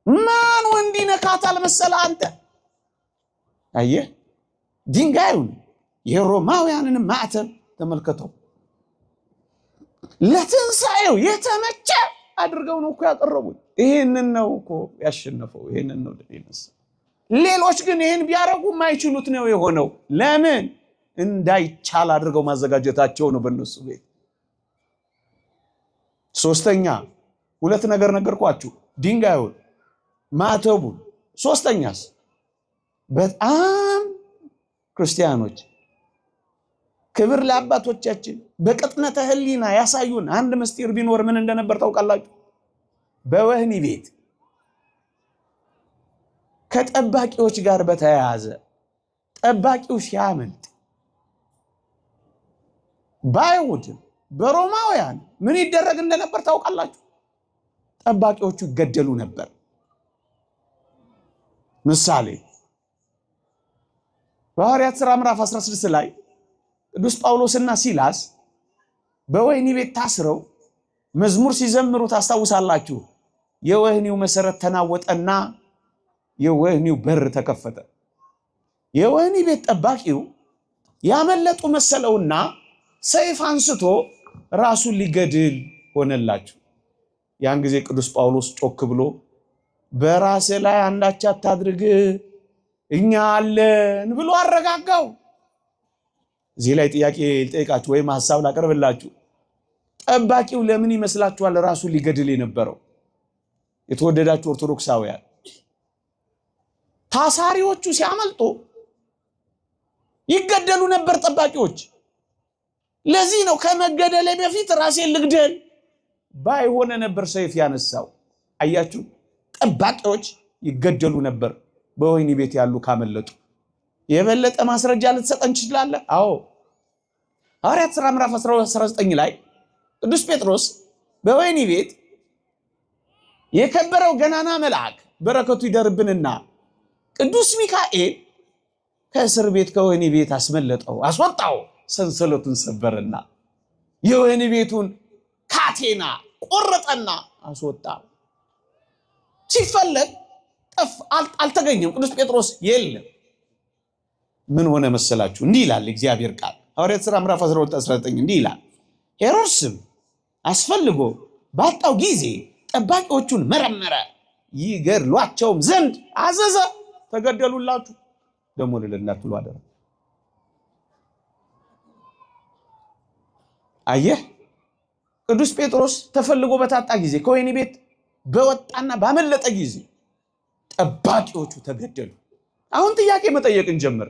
ማን ወንድ ይነካታል መሰለ አንተ? አየህ ድንጋዩን የሮማውያንን ማዕተም ተመልከተው። ለትንሳኤው የተመቸ አድርገው ነው እኮ ያቀረቡት። ይሄንን ነው እኮ ያሸነፈው፣ ይሄንን ነው ደስ። ሌሎች ግን ይሄን ቢያረጉ ማይችሉት ነው የሆነው። ለምን? እንዳይቻል አድርገው ማዘጋጀታቸው ነው በእነሱ ቤት። ሶስተኛ ሁለት ነገር ነገርኳችሁ፣ ድንጋዩን ማዕተቡን። ሶስተኛስ በጣም ክርስቲያኖች ክብር ለአባቶቻችን በቅጥነተ ሕሊና ያሳዩን አንድ ምስጢር ቢኖር ምን እንደነበር ታውቃላችሁ? በወህኒ ቤት ከጠባቂዎች ጋር በተያያዘ ጠባቂው ሲያመልጥ ባይሁድም በሮማውያን ምን ይደረግ እንደነበር ታውቃላችሁ? ጠባቂዎቹ ይገደሉ ነበር። ምሳሌ በሐዋርያት ሥራ ምዕራፍ 16 ላይ ቅዱስ ጳውሎስና ሲላስ በወህኒ ቤት ታስረው መዝሙር ሲዘምሩ ታስታውሳላችሁ። የወህኒው መሰረት ተናወጠና የወህኒው በር ተከፈተ። የወህኒ ቤት ጠባቂው ያመለጡ መሰለውና ሰይፍ አንስቶ ራሱን ሊገድል ሆነላችሁ። ያን ጊዜ ቅዱስ ጳውሎስ ጮክ ብሎ በራስ ላይ አንዳች አታድርግ እኛ አለን ብሎ አረጋጋው። እዚህ ላይ ጥያቄ ልጠይቃችሁ ወይም ሐሳብ ላቀርብላችሁ። ጠባቂው ለምን ይመስላችኋል ራሱን ሊገድል የነበረው? የተወደዳችሁ ኦርቶዶክሳውያን፣ ታሳሪዎቹ ሲያመልጡ ይገደሉ ነበር ጠባቂዎች። ለዚህ ነው ከመገደል በፊት ራሴን ልግደል ባይሆነ ነበር ሰይፍ ያነሳው። አያችሁ፣ ጠባቂዎች ይገደሉ ነበር በወህኒ ቤት ያሉ ካመለጡ። የበለጠ ማስረጃ ልትሰጠን ትችላለህ? አዎ፣ ሐዋርያት ሥራ ምዕራፍ 19 ላይ ቅዱስ ጴጥሮስ በወህኒ ቤት የከበረው ገናና መልአክ በረከቱ ይደርብንና ቅዱስ ሚካኤል ከእስር ቤት ከወህኒ ቤት አስመለጠው፣ አስወጣው፣ ሰንሰለቱን ሰበረና የወህኒ ቤቱን ካቴና ቆረጠና አስወጣው። ሲፈለግ አልተገኘም። ቅዱስ ጴጥሮስ የለም። ምን ሆነ መሰላችሁ? እንዲህ ይላል እግዚአብሔር ቃል ሐዋርያት ሥራ ምዕራፍ 12-19 እንዲህ ይላል። ሄሮድስም አስፈልጎ ባጣው ጊዜ ጠባቂዎቹን መረመረ፣ ይገድሏቸውም ዘንድ አዘዘ። ተገደሉላችሁ ደግሞ ልልናትሉ አደረ። አየህ፣ ቅዱስ ጴጥሮስ ተፈልጎ በታጣ ጊዜ ከወህኒ ቤት በወጣና ባመለጠ ጊዜ ጠባቂዎቹ ተገደሉ። አሁን ጥያቄ መጠየቅን ጀምር።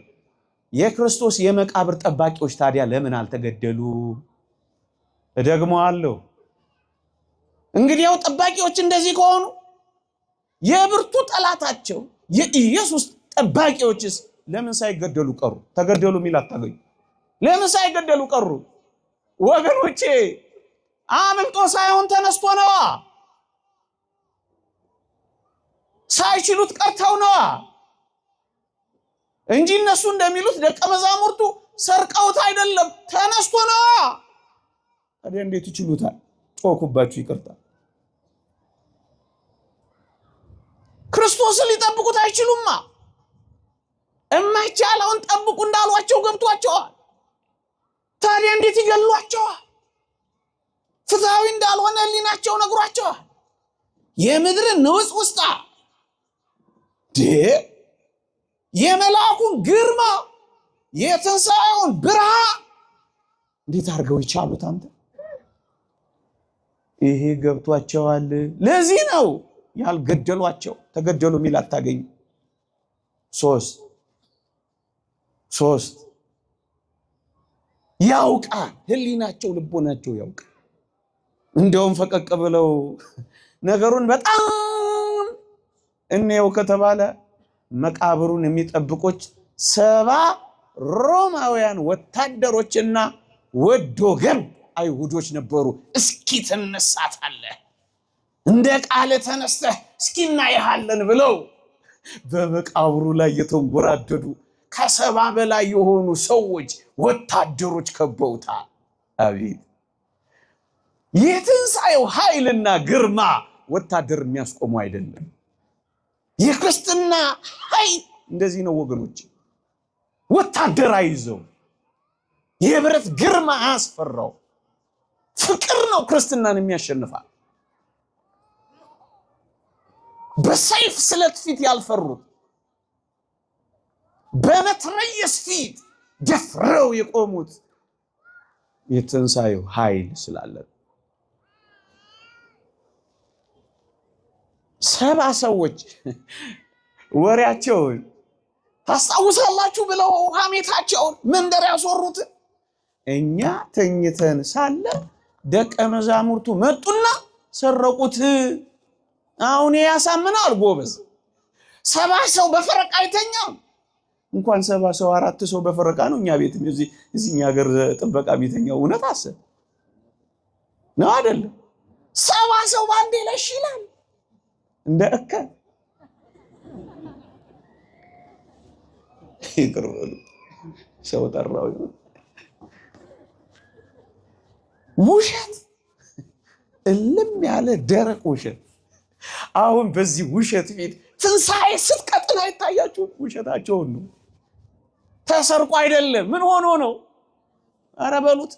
የክርስቶስ የመቃብር ጠባቂዎች ታዲያ ለምን አልተገደሉ? እደግመዋለሁ። እንግዲያው ጠባቂዎች እንደዚህ ከሆኑ የብርቱ ጠላታቸው የኢየሱስ ጠባቂዎችስ ለምን ሳይገደሉ ቀሩ? ተገደሉ የሚል አታገኙ። ለምን ሳይገደሉ ቀሩ? ወገኖቼ አምልጦ ሳይሆን ተነስቶ ነዋ። ሳይችሉት ቀርተው ነዋ እንጂ እነሱ እንደሚሉት ደቀ መዛሙርቱ ሰርቀውት አይደለም፣ ተነስቶ ነዋ። ታዲያ እንዴት ይችሉታል? ጮኩባችሁ፣ ይቅርታ። ክርስቶስን ሊጠብቁት አይችሉማ። እማይቻለውን ጠብቁ እንዳሏቸው ገብቷቸዋል። ታዲያ እንዴት ይገሏቸዋል? ፍትሃዊ እንዳልሆነ ሕሊናቸው ነግሯቸዋል። የምድርን ንውጽ ውስጣ የመልአኩን ግርማ የትንሣኤውን ብርሃን እንዴት አድርገው ይቻሉት? አንተ ይሄ ገብቷቸዋል። ለዚህ ነው ያልገደሏቸው። ተገደሉ የሚል አታገኝ። ሶስት ያውቃል፣ ሕሊናቸው ልቦናቸው ያውቃል። እንደውም ፈቀቅ ብለው ነገሩን በጣም እንየው ከተባለ መቃብሩን የሚጠብቁት 70 ሮማውያን ወታደሮችና ወዶ ገብ አይሁዶች ነበሩ። እስኪ ትነሳታለህ፣ እንደ ቃል ተነስተህ እስኪ እናይሃለን ብለው በመቃብሩ ላይ የተንጎራደዱ ከ70 በላይ የሆኑ ሰዎች ወታደሮች ከበውታል። አቤት የትንሣኤው ኃይልና ግርማ ወታደር የሚያስቆሙ አይደለም። የክርስትና ኃይል እንደዚህ ነው ወገኖች። ወታደር አይዘው፣ የብረት ግርማ አያስፈራው። ፍቅር ነው ክርስትናን የሚያሸንፋል። በሰይፍ ስለት ፊት ያልፈሩት፣ በመትረየስ ፊት ደፍረው የቆሙት የትንሣኤው ኃይል ስላለ 70 ሰዎች ወሬያቸውን ታስታውሳላችሁ ብለው ሐሜታቸውን መንደር ያስወሩት። እኛ ተኝተን ሳለ ደቀ መዛሙርቱ መጡና ሰረቁት። አሁን ያሳምናል ጎበዝ። 70 ሰው በፈረቃ አይተኛም። እንኳን 70 ሰው 4 ሰው በፈረቃ ነው እኛ ቤት እዚህኛ ሀገር ጥበቃ ቤተኛው። እውነት አሰብ ነው አይደለም? 70 ሰው ባንዴ ለሽ ይላል እንደ እከ ይቅርበሉ ሰው ጠራው። ውሸት፣ እልም ያለ ደረቅ ውሸት። አሁን በዚህ ውሸት ፊት ትንሣኤ ስትቀጥል አይታያችሁ? ውሸታቸውን ነው። ተሰርቆ አይደለም። ምን ሆኖ ነው? ኧረ በሉት።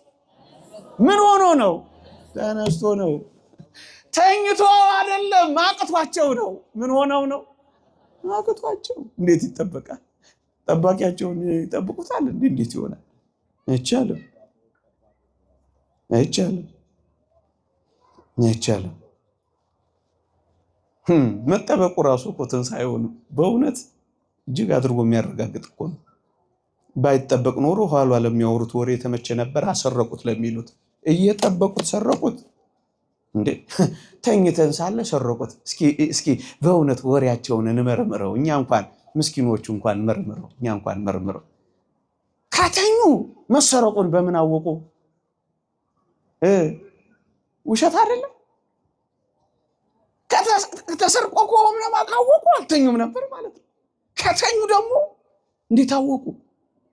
ምን ሆኖ ነው? ተነስቶ ነው። ተኝቶ አይደለም፣ አቅቷቸው ነው። ምን ሆነው ነው? አቅቷቸው። እንዴት ይጠበቃል? ጠባቂያቸውን ይጠብቁታል እንዴ? እንዴት ይሆናል? አይቻልም፣ አይቻልም፣ አይቻልም። መጠበቁ ራሱ እኮ ትንሣኤው ነው። በእውነት እጅግ አድርጎ የሚያረጋግጥ እኮ ነው። ባይጠበቅ ኖሮ ኋላ ለሚያወሩት ወሬ የተመቸ ነበር። አሰረቁት ለሚሉት እየጠበቁት ሰረቁት እንዴ! ተኝተን ሳለ ሰረቁት። እስኪ በእውነት ወሬያቸውን እንመርምረው። እኛ እንኳን ምስኪኖቹ እንኳን መርምረው፣ እኛ እንኳን መርምረው። ከተኙ መሰረቁን በምን አወቁ? ውሸት አይደለም። ከተሰርቆ ከሆነ ማካወቁ አልተኙም ነበር ማለት ነው። ከተኙ ደግሞ እንዴት አወቁ?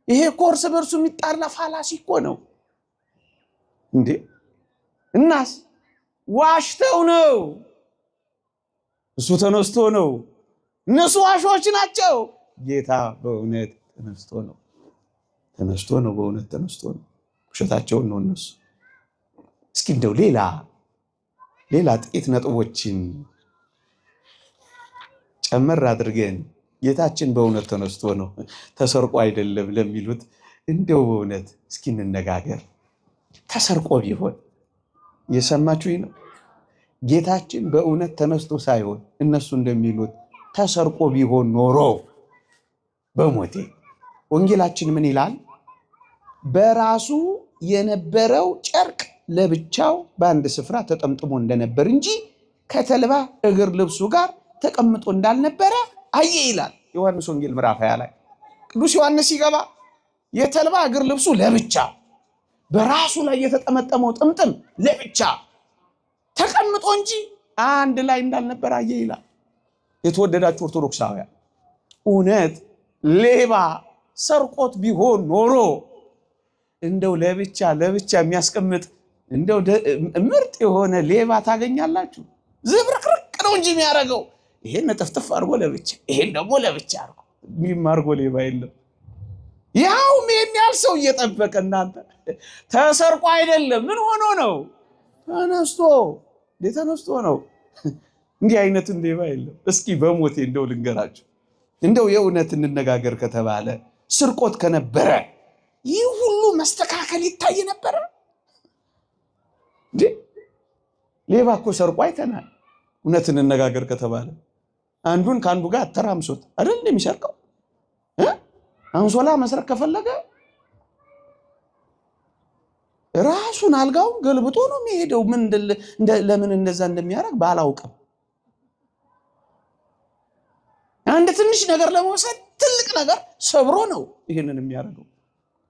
ይሄ እኮ እርስ በርሱ የሚጣላ ፋላሲ እኮ ነው እንዴ! እናስ ዋሽተው ነው። እሱ ተነስቶ ነው። እነሱ ዋሾች ናቸው። ጌታ በእውነት ተነስቶ ነው። ተነስቶ ነው። በእውነት ተነስቶ ነው። ውሸታቸውን ነው እነሱ። እስኪ እንደው ሌላ ጥቂት ነጥቦችን ጨመር አድርገን ጌታችን በእውነት ተነስቶ ነው ተሰርቆ አይደለም ለሚሉት እንደው በእውነት እስኪ እንነጋገር። ተሰርቆ ቢሆን የሰማችሁኝ ነው። ጌታችን በእውነት ተነስቶ ሳይሆን እነሱ እንደሚሉት ተሰርቆ ቢሆን ኖሮ በሞቴ ወንጌላችን ምን ይላል? በራሱ የነበረው ጨርቅ ለብቻው በአንድ ስፍራ ተጠምጥሞ እንደነበር እንጂ ከተልባ እግር ልብሱ ጋር ተቀምጦ እንዳልነበረ አየ ይላል ዮሐንስ ወንጌል ምዕራፍ 20 ላይ። ቅዱስ ዮሐንስ ሲገባ የተልባ እግር ልብሱ ለብቻ፣ በራሱ ላይ የተጠመጠመው ጥምጥም ለብቻ ተቀምጦ እንጂ አንድ ላይ እንዳልነበረ አየ ይላል። የተወደዳችሁ ኦርቶዶክሳውያን፣ እውነት ሌባ ሰርቆት ቢሆን ኖሮ እንደው ለብቻ የሚያስቀምጥ እንደው ምርጥ የሆነ ሌባ ታገኛላችሁ? ዝብርቅርቅ ነው እንጂ የሚያደርገው ይሄን ነጥፍጥፍ አድርጎ ለብቻ፣ ይሄን ደግሞ ለብቻ አድርጎ የሚማርጎ ሌባ የለም። ያው ምን ያህል ሰው እየጠበቀ እናንተ ተሰርቆ አይደለም። ምን ሆኖ ነው? ተነስቶ ነው። እንዲህ አይነቱን ሌባ የለም። እስኪ በሞቴ እንደው ልንገራችሁ፣ እንደው የእውነት እንነጋገር ከተባለ ስርቆት ከነበረ ይህ ሁሉ መስተካከል ይታይ ነበረ እንዴ? ሌባ እኮ ሰርቆ አይተናል። እውነት እንነጋገር ከተባለ አንዱን ከአንዱ ጋር አተራምሶት አይደል እንደሚሰርቀው። አንሶላ መስረቅ ከፈለገ ራሱን አልጋውን ገልብጦ ነው የሚሄደው። ለምን እንደዛ እንደሚያደርግ ባላውቅም አንድ ትንሽ ነገር ለመውሰድ ትልቅ ነገር ሰብሮ ነው ይሄንን የሚያደርገው።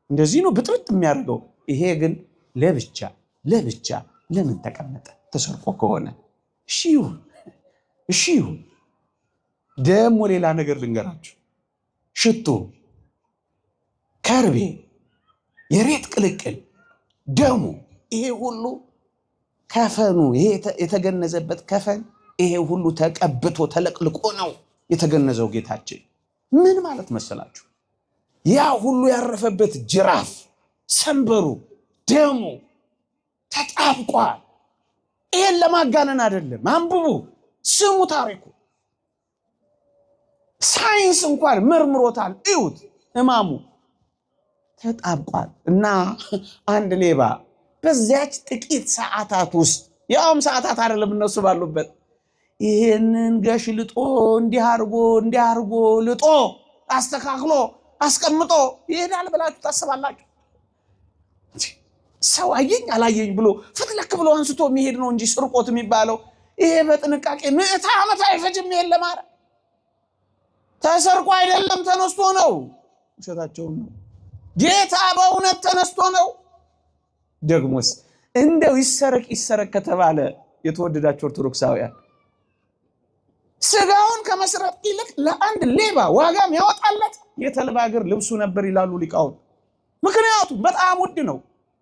እንደዚህ ነው ብጥብጥ የሚያደርገው። ይሄ ግን ለብቻ ለምን ተቀመጠ? ተሰርቆ ከሆነ እሺ ይሁን። ደግሞ ሌላ ነገር ልንገራችሁ። ሽቱ፣ ከርቤ፣ የሬት ቅልቅል፣ ደሙ፣ ይሄ ሁሉ ከፈኑ፣ ይሄ የተገነዘበት ከፈን፣ ይሄ ሁሉ ተቀብቶ ተለቅልቆ ነው የተገነዘው ጌታችን። ምን ማለት መሰላችሁ? ያ ሁሉ ያረፈበት ጅራፍ፣ ሰንበሩ፣ ደሙ ተጣብቋል። ይሄን ለማጋነን አይደለም። አንብቡ፣ ስሙ፣ ታሪኩ ሳይንስ እንኳን መርምሮታል። እዩት፣ ህማሙ ተጣብቋል። እና አንድ ሌባ በዚያች ጥቂት ሰዓታት ውስጥ፣ ያውም ሰዓታት አይደለም እነሱ ባሉበት፣ ይሄንን ገሽልጦ እንዲህ አድርጎ ልጦ አስተካክሎ አስቀምጦ ይሄዳል ብላችሁ ታስባላችሁ? ሰው አየኝ አላየኝ ብሎ ፍትለክ ብሎ አንስቶ የሚሄድ ነው እንጂ ስርቆት የሚባለው ይሄ በጥንቃቄ 100 ዓመት አይፈጅም። ይሄን ለማድረግ ተሰርቆ አይደለም፣ ተነስቶ ነው። ውሸታቸውን ነው። ጌታ በእውነት ተነስቶ ነው። ደግሞስ እንደው ይሰረቅ ከተባለ የተወደዳችሁ ኦርቶዶክሳውያን፣ ስጋውን ከመስረቅ ይልቅ ለአንድ ሌባ ዋጋም ያወጣለት የተልባ እግር ልብሱ ነበር ይላሉ ሊቃውንት። ምክንያቱም በጣም ውድ ነው፣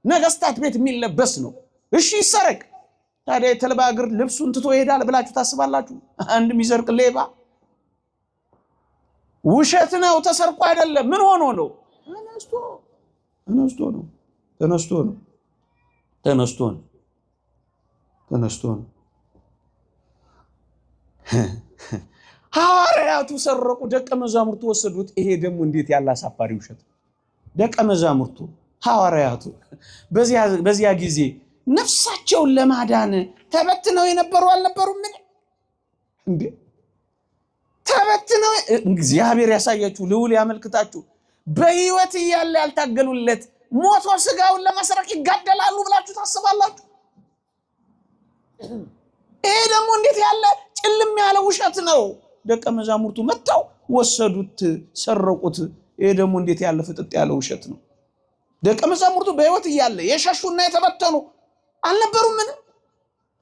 ነገስታት ቤት የሚለበስ ነው። እሺ ይሰረቅ፣ ታዲያ የተልባ እግር ልብሱን ትቶ ይሄዳል ብላችሁ ታስባላችሁ? አንድ የሚሰርቅ ሌባ ውሸት ነው፣ ተሰርቆ አይደለም። ምን ሆኖ ነው? ተነስቶ ነው። ሐዋርያቱ ሰረቁ፣ ደቀ መዛሙርቱ ወሰዱት። ይሄ ደግሞ እንዴት ያለ አሳፋሪ ውሸት! ደቀ መዛሙርቱ ሐዋርያቱ በዚያ ጊዜ ነፍሳቸውን ለማዳን ተበትነው የነበሩ አልነበሩም? እንዴ ተበትነው እግዚአብሔር ያሳያችሁ፣ ልዑል ያመልክታችሁ። በህይወት እያለ ያልታገሉለት ሞቶ ስጋውን ለመስረቅ ይጋደላሉ ብላችሁ ታስባላችሁ? ይሄ ደግሞ እንዴት ያለ ጭልም ያለ ውሸት ነው። ደቀ መዛሙርቱ መጣው ወሰዱት፣ ሰረቁት። ይሄ ደግሞ እንዴት ያለ ፍጥጥ ያለ ውሸት ነው። ደቀ መዛሙርቱ በህይወት እያለ የሸሹና የተበተኑ አልነበሩም?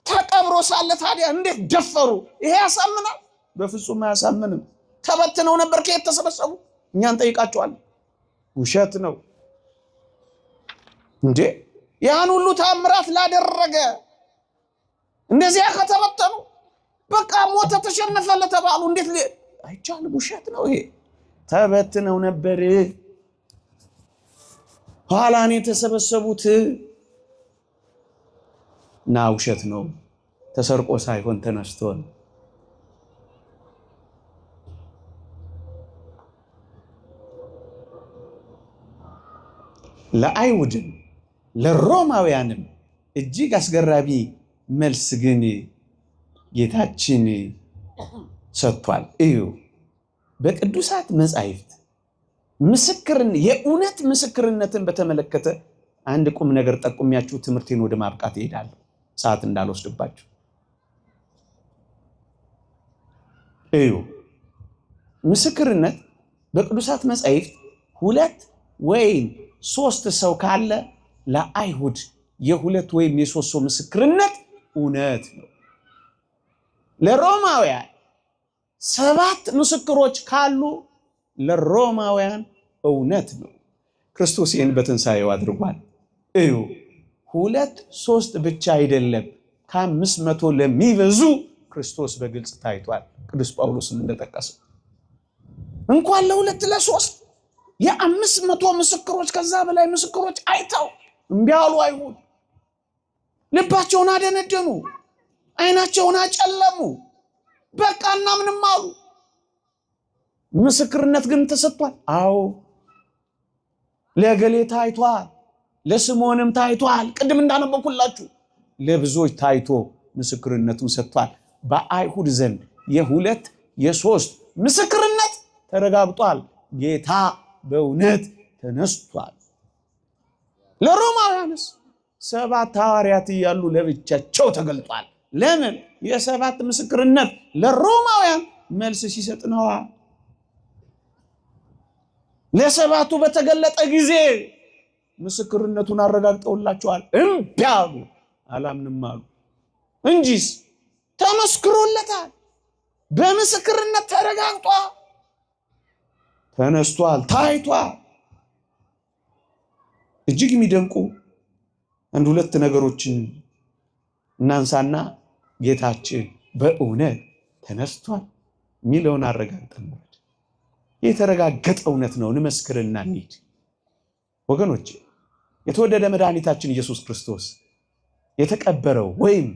ተቀብሮ ሳለ ታዲያ እንዴት ደፈሩ? ይሄ ያሳምናል? በፍጹም አያሳምንም። ተበትነው ነበር። ከየት ተሰበሰቡ? እኛን ጠይቃቸዋለን። ውሸት ነው እንዴ? ያን ሁሉ ታምራት ላደረገ እንደዚያ ከተበተኑ በቃ ሞተ ተሸነፈ ለተባሉ እንዴት አይቻልም? ውሸት ነው ይሄ። ተበትነው ነበር። ኋላን የተሰበሰቡት እና ውሸት ነው። ተሰርቆ ሳይሆን ተነስቶ ነው። ለአይሁድም ለሮማውያንም እጅግ አስገራሚ መልስ ግን ጌታችን ሰጥቷል። እዩ በቅዱሳት መጻሕፍት የእውነት ምስክርነትን በተመለከተ አንድ ቁም ነገር ጠቁሚያችሁ ትምህርቴን ወደ ማብቃት እሄዳለሁ፣ ሰዓት እንዳልወስድባችሁ። እዩ ምስክርነት በቅዱሳት መጻሕፍት 2 ወይም 3 ሰው ካለ ለአይሁድ የ2 ወይም የ3 ሰው ምስክርነት እውነት ነው። ለሮማውያን 7 ምስክሮች ካሉ ለሮማውያን እውነት ነው። ክርስቶስ ይህን በትንሣኤው አድርጓል። እዩ 2 3 ብቻ አይደለም፣ ከ500 ለሚበዙ ክርስቶስ በግልጽ ታይቷል። ቅዱስ ጳውሎስም እንደጠቀሰው እንኳን ለ2 ለ3 የ500 ምስክሮች ከዛ በላይ ምስክሮች አይተው እምቢ አሉ። አይሁድ ልባቸውን አደነደኑ፣ አይናቸውን አጨለሙ። በቃና ምንም አሉ። ምስክርነት ግን ተሰጥቷል። አዎ ለገሌ ታይቷል፣ ለስምዖንም ታይቷል። ቅድም እንዳነበብኩላችሁ ለብዙዎች ታይቶ ምስክርነቱን ሰጥቷል። በአይሁድ ዘንድ የ2 የ3 ምስክርነት ተረጋግጧል። ጌታ በእውነት ተነስቷል። ለሮማውያንስ 7 ሐዋርያት እያሉ ለብቻቸው ተገልጧል። ለምን? የ7 ምስክርነት ለሮማውያን መልስ ሲሰጥ ነዋ። ለ7ቱ በተገለጠ ጊዜ ምስክርነቱን አረጋግጠውላቸዋል። እምቢ አሉ፣ አላምንም አሉ። እንጂስ ተመስክሮለታል፣ በምስክርነት ተረጋግጧል፣ ተነስቷል፣ ታይቷል። እጅግ የሚደንቁ 1-2 ነገሮችን እናንሳና ጌታችን በእውነት ተነስቷል የሚለውን አረጋግጠን ነው። የተረጋገጠ እውነት ነው። እንመስክርና እንሂድ ወገኖች። የተወደደ መድኃኒታችን ኢየሱስ ክርስቶስ የተቀበረው ወይም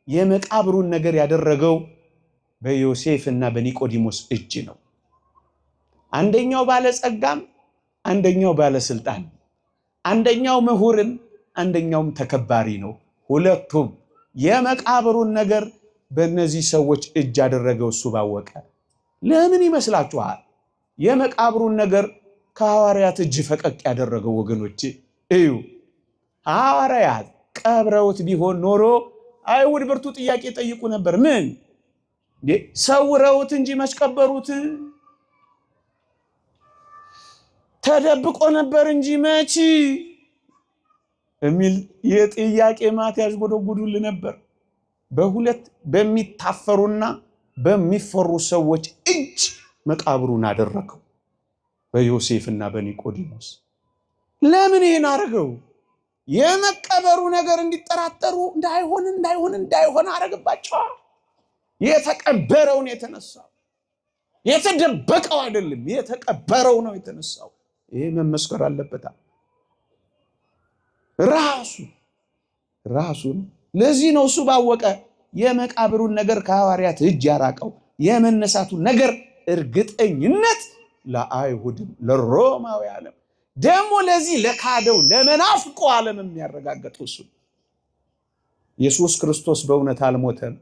የመቃብሩን ነገር ያደረገው በዮሴፍና በኒቆዲሞስ እጅ ነው። አንደኛው ባለጸጋም አንደኛው ባለስልጣን፣ አንደኛው ምሁርም አንደኛውም ተከባሪ ነው። ሁለቱም የመቃብሩን ነገር በእነዚህ ሰዎች እጅ ያደረገው እሱ ባወቀ። ለምን ይመስላችኋል የመቃብሩን ነገር ከሐዋርያት እጅ ፈቀቅ ያደረገው? ወገኖች እዩ፣ ሐዋርያት ቀብረውት ቢሆን ኖሮ አይሁድ ብርቱ ጥያቄ ጠይቁ ነበር። ምን ሰውረውት እንጂ መች ተደብቆ ነበር እንጂ መች የሚል የጥያቄ ማት ያዥጎደጉዱል ነበር። በ2 በሚታፈሩና በሚፈሩ ሰዎች እጅ መቃብሩን አደረገው፣ በዮሴፍና በኒቆዲሞስ። ለምን ይሄን አረገው? የመቀበሩ ነገር እንዲጠራጠሩ እንዳይሆን አረገባቸው። የተቀበረውን የተነሳው የተደበቀው አይደለም፣ የተቀበረው ነው የተነሳው። ይሄ መመስከር አለበት። ራሱ ለዚህ ነው እሱ ባወቀ የመቃብሩን ነገር ከሐዋርያት እጅ ያራቀው። የመነሳቱን ነገር እርግጠኝነት ለአይሁድም ለሮማውያንም ደግሞ ለዚህ ለካደው ለመናፍቁ ዓለም የሚያረጋግጠው እሱ ኢየሱስ ክርስቶስ በእውነት አልሞተም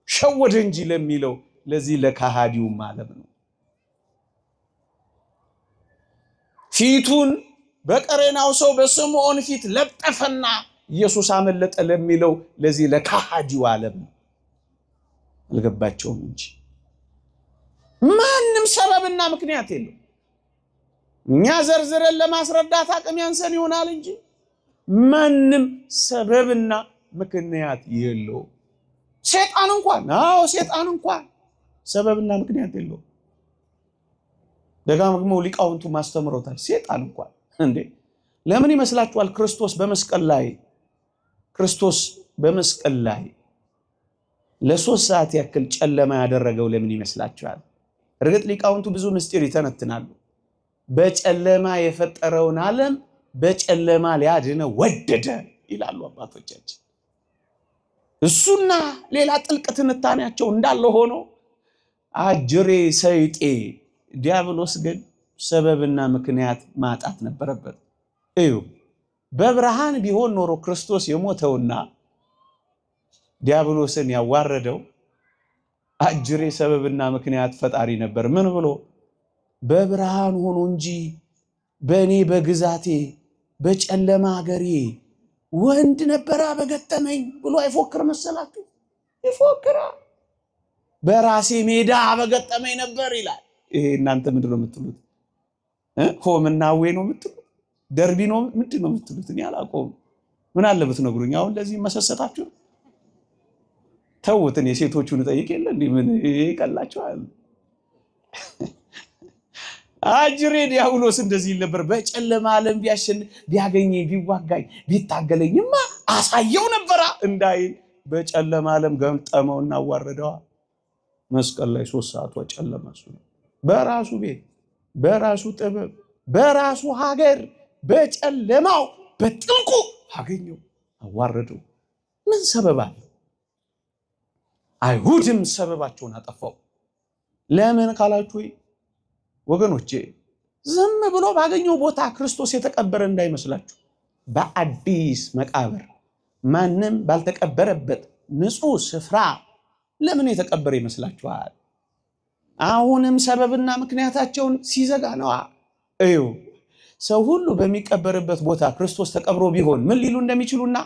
ሸወደ እንጂ ለሚለው ለዚህ ለካሃዲውም ዓለም ነው። ፊቱን በቀሬናው ሰው በስምዖን ፊት ለጠፈና ኢየሱስ አመለጠ ለሚለው ለዚህ ለካሃዲው ዓለም ነው። አልገባቸውም እንጂ ማንም ሰበብና ምክንያት የለው። እኛ ዘርዝረን ለማስረዳት አቅም ያንሰን ይሆናል እንጂ ማንም ሰበብና ምክንያት የለው። ሸይጣን እንኳን ሰበብና ምክንያት የለው። ደጋግመው ሊቃውንቱ ማስተምሮታል። ሸይጣን እንኳን እንዴ ለምን ይመስላችኋል ክርስቶስ በመስቀል ላይ ለ3 ሰዓት ያክል ጨለማ ያደረገው ለምን ይመስላችኋል? እርግጥ ሊቃውንቱ ብዙ ምስጢር ይተነትናሉ። በጨለማ የፈጠረውን ዓለም በጨለማ ሊያድነው ወደደ ይላሉ አባቶቻችን። እሱና ሌላ ጥልቅ ትንታኔያቸው እንዳለ ሆኖ አጅሬ ሰይጤ ዲያብሎስ ግን ሰበብና ምክንያት ማጣት ነበረበት። እዩ በብርሃን ቢሆን ኖሮ ክርስቶስ የሞተውና ዲያብሎስን ያዋረደው አጅሬ ሰበብና ምክንያት ፈጣሪ ነበር። ምን ብሎ በብርሃን ሆኖ እንጂ በእኔ በግዛቴ በጨለማ ሀገሬ ወንድ ነበራ በገጠመኝ ብሎ አይፎክር መሰላችሁ? ይፎክራል። በራሴ ሜዳ በገጠመኝ ነበር ይላል። ይሄ እናንተ ምንድን ነው የምትሉት? ሆምና ዌ ነው የምትሉት? ደርቢ ነው ምንድን ነው የምትሉት? እኔ አላውቀውም። ምን አለበት ነግሩኝ። አሁን ለዚህ መሰሰታችሁ ተውትን። የሴቶቹን ጠይቅ የለ እንዴ? ምን ይቀላችኋል? አጅሬ ዲያብሎስ እንደዚህ ነበር። በጨለማ ዓለም ቢያገኘኝ ቢዋጋኝ ቢታገለኝማ አሳየው ነበራ እንዳይል በጨለማ ዓለም ገምጠመውና አዋረደዋ። መስቀል ላይ 3 ሰዓቷ ጨለማ እሱ ነው። በራሱ ቤት በራሱ ጥበብ በራሱ ሀገር በጨለማው በጥልቁ አገኘው፣ አዋረደው። ምን ሰበብ አለ? አይሁድም ሰበባቸውን አጠፋው። ለምን ካላችሁ ወገኖቼ ዝም ብሎ ባገኘው ቦታ ክርስቶስ የተቀበረ እንዳይመስላችሁ። በአዲስ መቃብር ማንም ባልተቀበረበት ንጹህ ስፍራ ለምን የተቀበረ ይመስላችኋል? አሁንም ሰበብና ምክንያታቸውን ሲዘጋ ነዋ። እዩ ሰው ሁሉ በሚቀበርበት ቦታ ክርስቶስ ተቀብሮ ቢሆን ምን ሊሉ እንደሚችሉና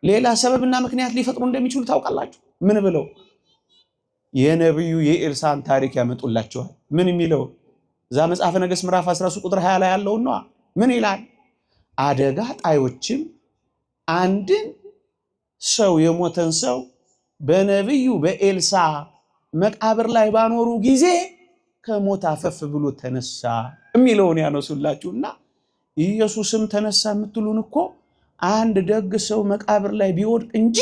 ሌላ ሰበብና ምክንያት ሊፈጥሩ እንደሚችሉ ታውቃላችሁ? ምን ብለው የነብዩ የኤልሳን ታሪክ ያመጡላቸዋል። ምን የሚለው እዛ መጽሐፈ ነገሥት ምዕራፍ 13 ቁጥር 20 ላይ ያለው ነው። ምን ይላል? አደጋ ጣዮችም አንድን ሰው የሞተን ሰው በነብዩ በኤልሳ መቃብር ላይ ባኖሩ ጊዜ ከሞት አፈፍ ብሎ ተነሳ የሚለውን ያነሱላችሁና ኢየሱስም ተነሳ የምትሉን እኮ አንድ ደግ ሰው መቃብር ላይ ቢወድቅ እንጂ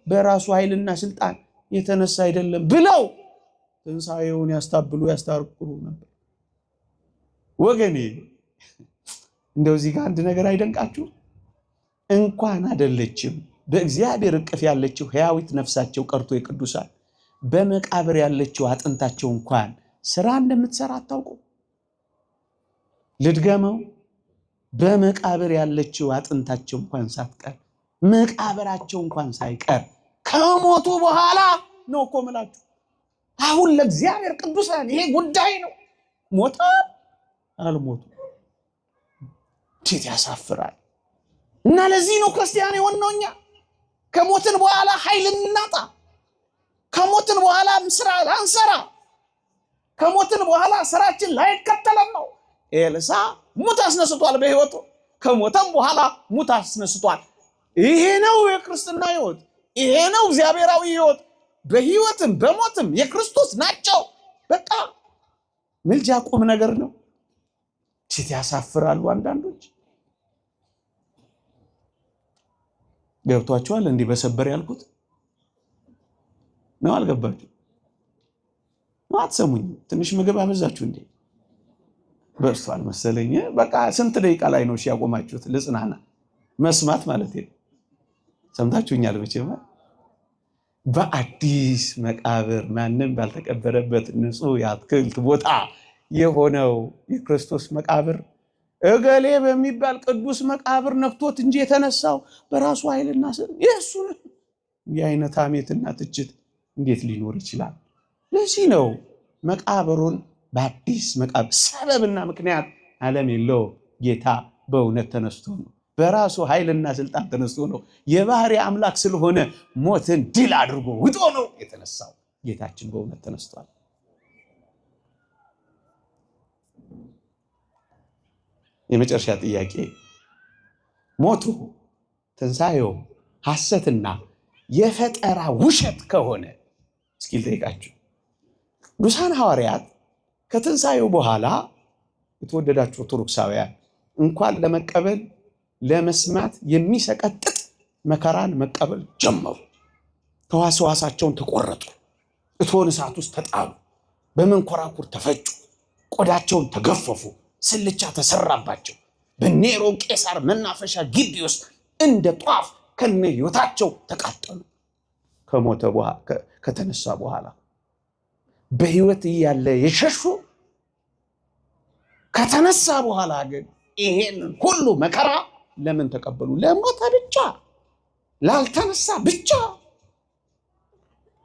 በራሱ ኃይልና ስልጣን የተነሳ አይደለም ብለው ትንሣኤውን ያስታርቁሩ ነበር። ወገኔ እንደው እዚህ ጋር አንድ ነገር አይደንቃችሁ? እንኳን አይደለችም በእግዚአብሔር እቅፍ ያለችው ሕያዊት ነፍሳቸው ቀርቶ የቅዱሳን በመቃብር ያለችው አጥንታቸው እንኳን ስራ እንደምትሰራ አታውቁ? ልድገመው። በመቃብር ያለችው አጥንታቸው እንኳን ሳትቀር መቃብራቸው እንኳን ሳይቀር ከሞቱ በኋላ ነው እኮ ምላችሁ። አሁን ለእግዚአብሔር ቅዱሳን ይሄ ጉዳይ ነው። ሞታ አልሞቱ እንዴት ያሳፍራል! እና ለዚህ ነው ክርስቲያን የሆነው እኛ ከሞትን በኋላ ኃይል እናጣ፣ ከሞትን በኋላ ስራ ላንሰራ፣ ከሞትን በኋላ ስራችን ላይከተለን ነው። ኤልሳ ሙት አስነስቷል በህይወቱ፣ ከሞተም በኋላ ሙት አስነስቷል። ይሄ ነው የክርስትና ህይወት፣ ይሄ ነው እግዚአብሔራዊ ህይወት። በህይወትም በሞትም የክርስቶስ ናቸው። በቃ ምልጃ ቁም ነገር ነው። ሲት ያሳፍራሉ አንዳንዶች። ገብቷቸዋል? እንዲህ በሰበር ያልኩት ነው። አልገባችሁ ነው? አትሰሙኝ? ትንሽ ምግብ አበዛችሁ እንዴ? በርሷል መሰለኝ። በቃ ስንት ደቂቃ ላይ ነው ሲያቆማችሁት? ልጽናና መስማት ማለት ነው። ሰምታችሁኛል መቼም። በአዲስ መቃብር ማንም ባልተቀበረበት ንጹህ የአትክልት ቦታ የሆነው የክርስቶስ መቃብር እገሌ በሚባል ቅዱስ መቃብር ነክቶት እንጂ የተነሳው በራሱ ኃይልና ስልጣን የሱን የአይነት ሐሜትና ትችት እንዴት ሊኖር ይችላል? ለዚህ ነው መቃብሩን በአዲስ መቃብር ሰበብና ምክንያት ዓለም የለው ጌታ በእውነት ተነስቶ ነው። በራሱ ኃይልና ስልጣን ተነስቶ ነው። የባህሪ አምላክ ስለሆነ ሞትን ድል አድርጎ ውጦ ነው የተነሳው። ጌታችን በእውነት ተነስቷል። የመጨረሻ ጥያቄ ሞቱ ትንሣኤው ሐሰትና የፈጠራ ውሸት ከሆነ እስኪ ልጠይቃችሁ። ቅዱሳን ሐዋርያት ከትንሣኤው በኋላ የተወደዳችሁ ኦርቶዶክሳውያን እንኳን ለመቀበል ለመስማት የሚሰቀጥጥ መከራን መቀበል ጀመሩ። ሕዋሳቸውን ተቆረጡ፣ እቶነ እሳት ውስጥ ተጣሉ፣ በመንኮራኩር ተፈጩ፣ ቆዳቸውን ተገፈፉ፣ ስልቻ ተሰራባቸው። በኔሮን ቄሳር መናፈሻ ግቢ ውስጥ እንደ ጧፍ ከነ ሕይወታቸው ተቃጠሉ። ከሞተ በኋላ ከተነሳ በኋላ በሕይወት እያለ የሸሹ ከተነሳ በኋላ ግን ይሄንን ሁሉ መከራ ለምን ተቀበሉ? ለሞተ ብቻ፣ ላልተነሳ ብቻ።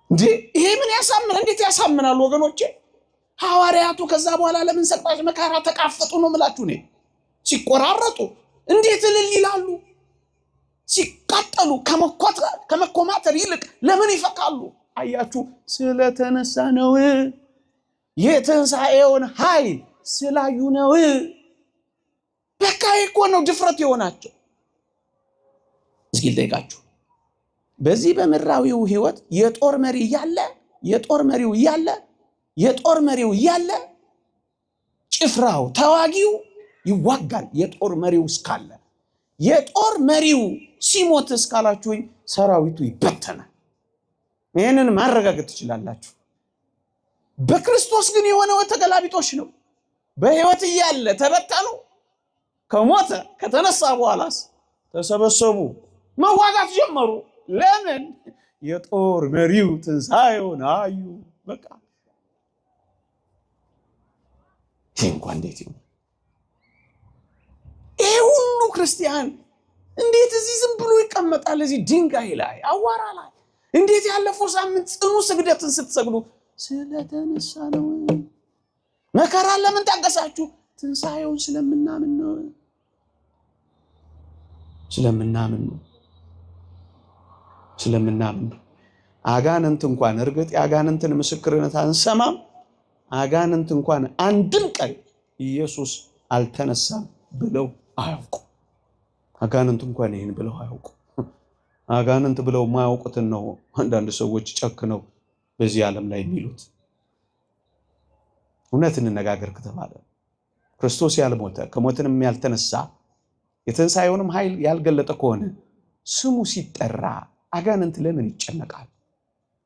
እንዴ ይሄ ምን ያሳምናል? እንዴት ያሳምናል ወገኖቼ? ሐዋርያቱ ከዛ በኋላ ለምን ሰቅጣጭ መከራ ተቃፈጡ ነው የምላችሁ። እኔ ሲቆራረጡ እንዴት እልል ይላሉ? ሲቃጠሉ ከመኮማተር ይልቅ ለምን ይፈቃሉ? አያችሁ፣ ስለተነሳ ነው። የትንሣኤውን ኃይል ስላዩ ነው። በቃ እኮ ነው ድፍረት የሆናቸው። እስኪ ልጠይቃችሁ፣ በዚህ በምድራዊው ሕይወት የጦር መሪው እያለ ጭፍራው ተዋጊው ይዋጋል። የጦር መሪው እስካለ የጦር መሪው ሲሞት እስካላችሁኝ ሰራዊቱ ይበተናል። ይህንን ማረጋገጥ ትችላላችሁ። በክርስቶስ ግን የሆነው ተገላቢጦሽ ነው። በሕይወት እያለ ተበተኑ፣ ከሞተ ከተነሳ በኋላስ ተሰበሰቡ፣ መዋጋት ጀመሩ። ለምን? የጦር መሪው ትንሣኤውን አዩ። በቃ ይህ እንኳን እንዴት ይሁን? ይሄ ሁሉ ክርስቲያን እንዴት እዚህ ዝም ብሎ ይቀመጣል? እዚህ ድንጋይ ላይ አዋራ ላይ እንዴት ያለፈው ሳምንት ጽኑ ስግደትን ስትሰግዱ ስለተነሳ ነው። መከራ ለምን ታገሳችሁ? ትንሣኤውን ስለምናምን ነው። ስለምናምን ነው። አጋንንት እንኳን እርግጥ የአጋንንትን ምስክርነት አንሰማም። አጋንንት እንኳን አንድም ቀን ኢየሱስ አልተነሳም ብለው አያውቁ። አጋንንት እንኳን ይህን ብለው አያውቁ። አጋንንት ብለው ማያውቁትን ነው አንዳንድ ሰዎች ጨክነው በዚህ ዓለም ላይ የሚሉት። እውነት እንነጋገር ከተባለ ክርስቶስ ያልሞተ ከሞትንም ያልተነሳ የትንሣኤውንም ኃይል ያልገለጠ ከሆነ ስሙ ሲጠራ አጋንንት ለምን ይጨነቃል?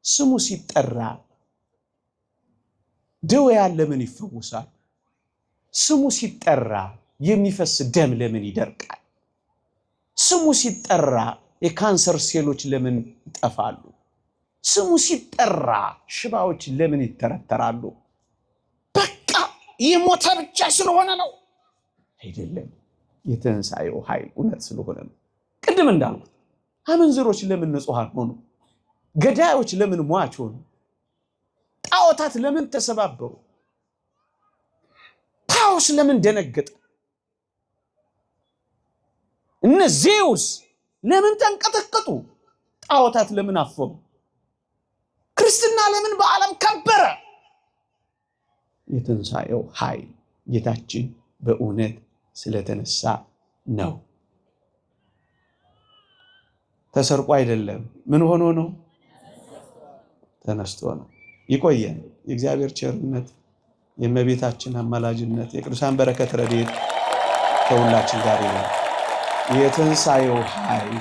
ስሙ ሲጠራ ደዌያን ለምን ይፈወሳል? ስሙ ሲጠራ የሚፈስ ደም ለምን ይደርቃል? ስሙ ሲጠራ የካንሰር ሴሎች ለምን ይጠፋሉ? ስሙ ሲጠራ ሽባዎች ለምን ይተረተራሉ? በቃ የሞተ ብቻ ስለሆነ ነው አይደለም። የትንሣኤው ኃይል እውነት ስለሆነ ነው። ቅድም እንዳልኩት አመንዝሮች ለምን ንጹሐን ሆኑ? ገዳዮች ለምን ሟች ሆኑ? ጣዖታት ለምን ተሰባበሩ? ጣዖስ ለምን ደነገጠ? እነ ዜውስ ለምን ተንቀጠቀጡ? ጣዖታት ለምን አፈሩ? ክርስትና ለምን በዓለም ከበረ? የትንሣኤው ኃይል ጌታችን በእውነት ስለተነሳ ነው። ተሰርቆ አይደለም። ምን ሆኖ ነው? ተነስቶ ነው። ይቆየን። የእግዚአብሔር ቸርነት፣ የእመቤታችን አማላጅነት፣ የቅዱሳን በረከት ረድኤት ከሁላችን ጋር ይሁን። የትንሣኤው ኃይል